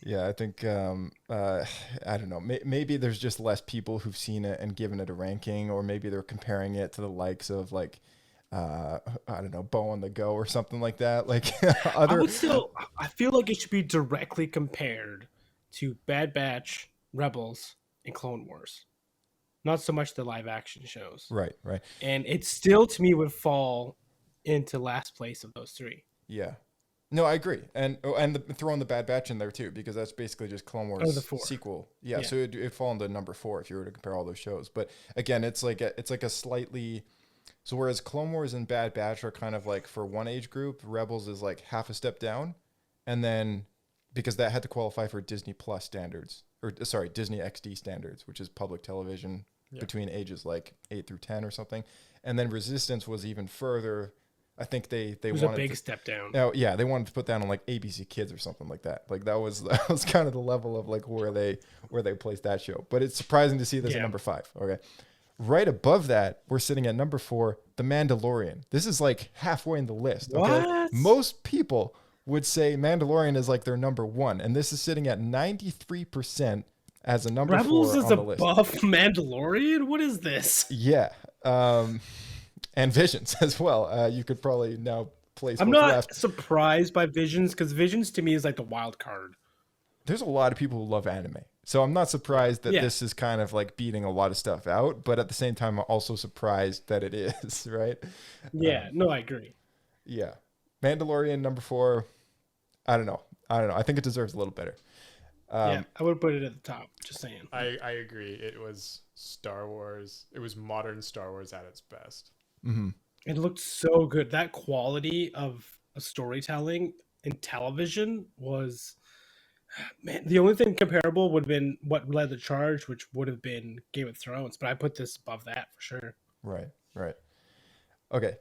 I think I don't know. Maybe there's just less people who've seen it and given it a ranking, or maybe they're comparing it to the likes of like I don't know, Bow on the Go or something like that. Like I feel like it should be directly compared to Bad Batch, Rebels, and Clone Wars. Not so much the live action shows. Right. And it still, to me, would fall into last place of those three. Yeah. No, I agree. And throwing the Bad Batch in there too, because that's basically just Clone Wars sequel. Yeah. So it'd fall into number 4 if you were to compare all those shows. But again, it's like a slightly, so whereas Clone Wars and Bad Batch are kind of like for one age group, Rebels is like half a step down. And then because that had to qualify for Disney Plus standards, or sorry, Disney XD standards, which is public television between ages like 8 through 10 or something. And then Resistance was even further. I think they it was wanted a big step down. Oh yeah, they wanted to put that on like ABC Kids or something like that. Like that was kind of the level of like where they placed that show. But it's surprising to see this at number 5. Okay. Right above that, we're sitting at number 4, The Mandalorian. This is like halfway in the list. Okay. What? Most people would say Mandalorian is like their number 1, and this is sitting at 93% as a number 4 on the list. Rebels is above Mandalorian? What is this? Yeah. And Visions as well. You could probably now place. I'm not surprised by Visions, because Visions to me is like the wild card. There's a lot of people who love anime, so I'm not surprised that this is kind of like beating a lot of stuff out. But at the same time, I'm also surprised that it is, right? Yeah. No, I agree. Yeah. Mandalorian number 4. I don't know. I think it deserves a little better. I would put it at the top. Just saying. I agree. It was Star Wars. It was modern Star Wars at its best. Mm-hmm. It looked so good. That quality of storytelling in television was, man, the only thing comparable would have been what led the charge, which would have been Game of Thrones. But I put this above that for sure. Right. Okay.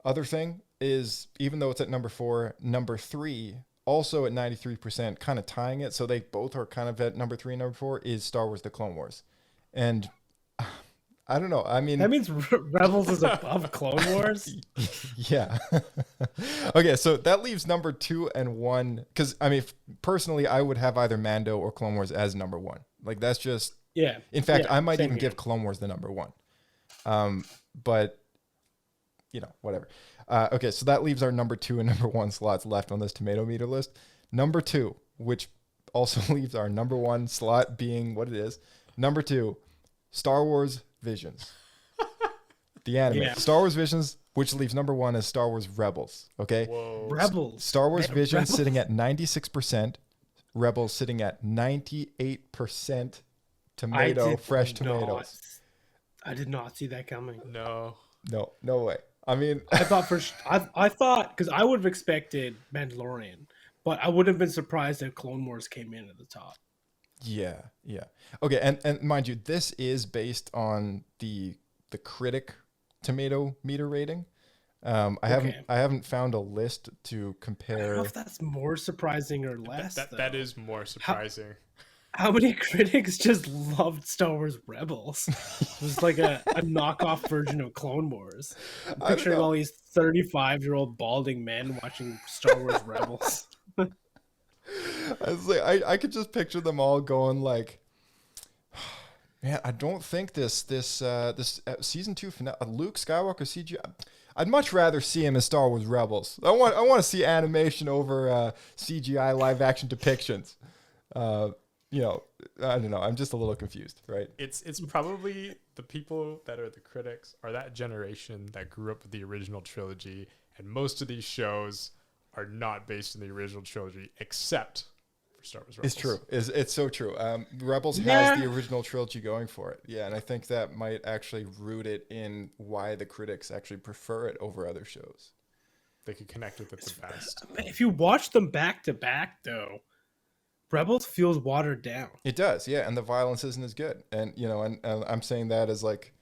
Other thing is, even though it's at number 4, number 3, also at 93%, kind of tying it, so they both are kind of at number 3 and number 4, is Star Wars: The Clone Wars. And I don't know. I mean, that means Rebels is above Clone Wars. Yeah. Okay, so that leaves number 2 and 1. Because I mean, personally, I would have either Mando or Clone Wars as number 1. Like that's just In fact, I might even give Clone Wars the number 1. But whatever. Okay, so that leaves our number 2 and number 1 slots left on this Tomatometer list. Number 2, which also leaves our number 1 slot being what it is. Number 2, Star Wars Visions. The anime. Yeah. Star Wars Visions, which leaves number 1 as Star Wars Rebels. Okay? Whoa. Rebels. Star Wars Visions sitting at 96%. Rebels sitting at 98% fresh tomatoes. I did not see that coming. No way. I mean, I thought because I would have expected Mandalorian, but I would have been surprised if Clone Wars came in at the top. Yeah. Okay, and mind you, this is based on the critic tomato meter rating. I haven't found a list to compare. I don't know if that's more surprising or less. That is more surprising. How many critics just loved Star Wars Rebels? It was like a knockoff version of Clone Wars. I'm picturing all these 35-year-old balding men watching Star Wars Rebels. I was like, I could just picture them all going like, man, I don't think this season 2 finale, Luke Skywalker CGI. I'd much rather see him as Star Wars Rebels. I want to see animation over CGI live action depictions. I don't know. I'm just a little confused, right? It's probably the people that are the critics are that generation that grew up with the original trilogy, and most of these shows are not based in the original trilogy, except for Star Wars Rebels. It's true. It's so true. Rebels has the original trilogy going for it. Yeah, and I think that might actually root it in why the critics actually prefer it over other shows. They could connect with it the best. If you watch them back to back, though, Rebels feels watered down. It does, yeah, and the violence isn't as good. And and I'm saying that as like,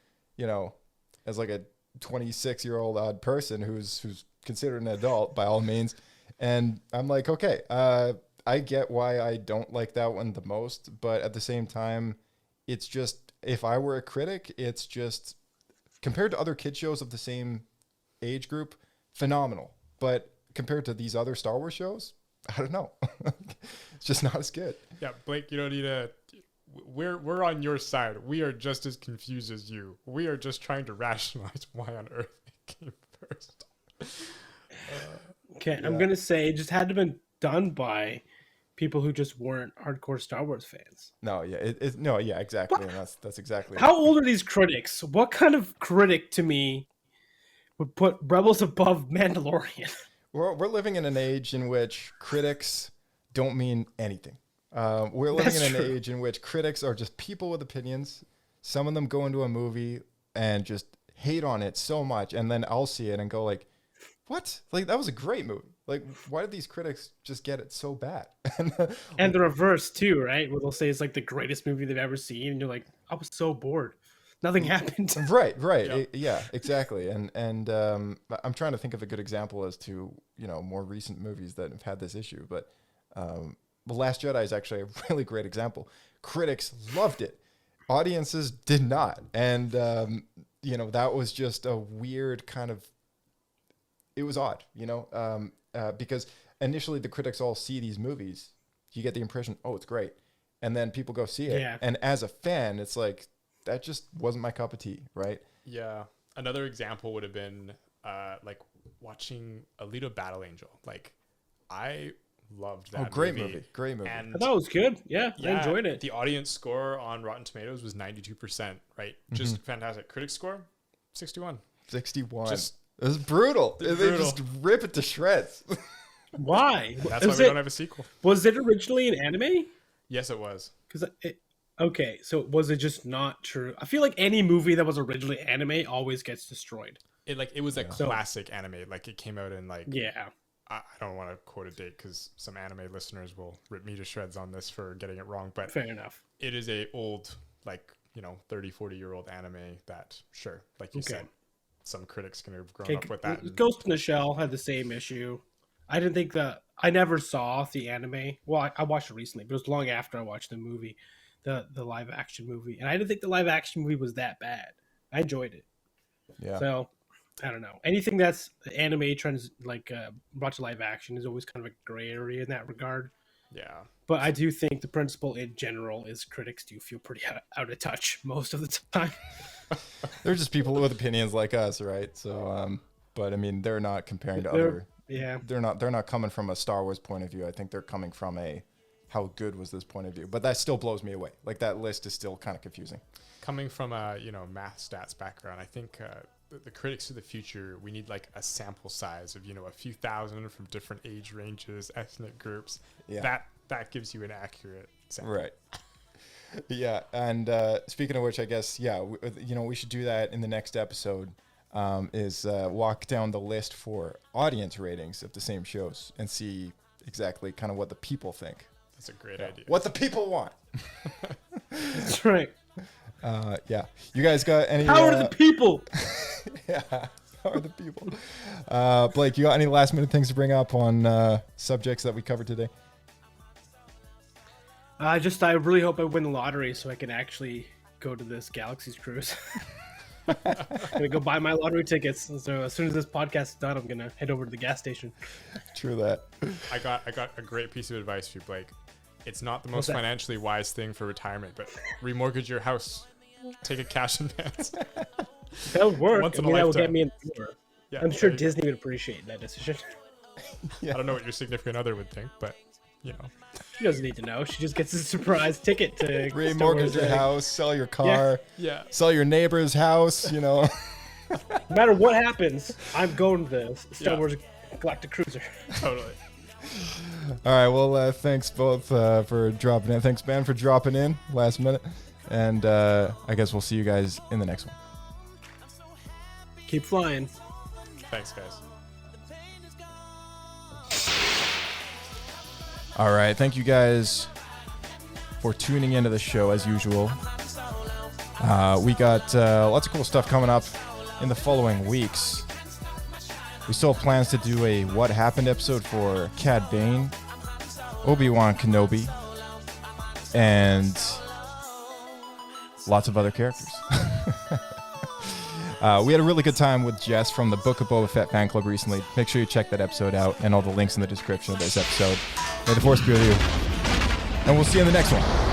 as like a 26-year-old odd person who's considered an adult by all means, and I'm like, okay, I get why I don't like that one the most, but at the same time, it's just, if I were a critic, it's just compared to other kid shows of the same age group, phenomenal. But compared to these other Star Wars shows, I don't know. It's just not as good. Yeah, Blake, you don't need to. We're on your side. We are just as confused as you. We are just trying to rationalize why on earth it came first. Okay, I'm gonna say it just had to have been done by people who just weren't hardcore Star Wars fans. No, yeah, exactly, and that's exactly. How old are these critics? What kind of critic to me would put Rebels above Mandalorian? We're living in an age in which critics don't mean anything. We're living in an age in which critics are just people with opinions. Some of them go into a movie and just hate on it so much, and then I'll see it and go like, "What? Like that was a great movie. Like why did these critics just get it so bad?" And the reverse too, right? Where they'll say it's like the greatest movie they've ever seen, and you're like, "I was so bored. Nothing happened." Right. Yeah, exactly. And I'm trying to think of a good example as to more recent movies that have had this issue, but. The Last Jedi is actually a really great example. Critics loved it. Audiences did not. And, that was just a weird kind of, it was odd, because initially the critics all see these movies. You get the impression, oh, it's great. And then people go see it. Yeah. And as a fan, it's like, that just wasn't my cup of tea, right? Yeah. Another example would have been like watching Alita Battle Angel. Like, I loved that great movie. And I thought it was good. Yeah, I enjoyed it. The audience score on Rotten Tomatoes was 92%, right? Just fantastic. Critic score, 61. 61. It was brutal. They just rip it to shreds. Why? That's why we don't have a sequel. Was it originally an anime? Yes, it was. Okay, so was it just not true? I feel like any movie that was originally anime always gets destroyed. It was a classic anime. Like it came out in like I don't want to quote a date because some anime listeners will rip me to shreds on this for getting it wrong. But fair enough. It is a old, 30, 40-year-old anime that, sure, like you said, some critics can have grown up with that. Ghost in the Shell had the same issue. I never saw the anime. Well, I watched it recently, but it was long after I watched the movie, the live action movie. And I didn't think the live action movie was that bad. I enjoyed it. Yeah. So I don't know. Anything that's anime trends brought to live action is always kind of a gray area in that regard. Yeah. But I do think the principle in general is critics do feel pretty out of touch most of the time. They're just people with opinions like us, right? So, but I mean, they're not comparing to other. Yeah. They're not coming from a Star Wars point of view. I think they're coming from a how good was this point of view. But that still blows me away. Like that list is still kind of confusing. Coming from a math stats background, I think. The critics of the future, we need like a sample size of a few thousand from different age ranges, ethnic groups. Yeah. That gives you an accurate sample. Right. Yeah, and speaking of which, I guess we should do that in the next episode. Is walk down the list for audience ratings of the same shows and see exactly kind of what the people think. That's a great idea. What the people want. That's right. Yeah. You guys got any? How are the people? Yeah. How are the people? Blake, you got any last minute things to bring up on subjects that we covered today? I really hope I win the lottery so I can actually go to this Galaxy's cruise. I'm gonna go buy my lottery tickets. So as soon as this podcast is done, I'm gonna head over to the gas station. True that. I got a great piece of advice for you, Blake. It's not the most financially wise thing for retirement, but remortgage your house. Take a cash advance. That would work. Once in that a would get lifetime. me in the door. Yeah, I'm sure Disney would appreciate that decision. I don't know what your significant other would think, but she doesn't need to know. She just gets a surprise ticket to remortgage your house, sell your car, sell your neighbor's house. No matter what happens, I'm going to the Star Wars Galactic Cruiser. Totally. All right. Well, thanks both for dropping in. Thanks, Ben, for dropping in last minute. And I guess we'll see you guys in the next one. Keep flying. Thanks, guys. All right. Thank you guys for tuning into the show as usual. We got lots of cool stuff coming up in the following weeks. We still have plans to do a What Happened episode for Cad Bane, Obi-Wan Kenobi, and lots of other characters. We had a really good time with Jess from the Book of Boba Fett fan club recently. Make sure you check that episode out, and all the links in the description of this episode. May the Force be with you, and we'll see you in the next one.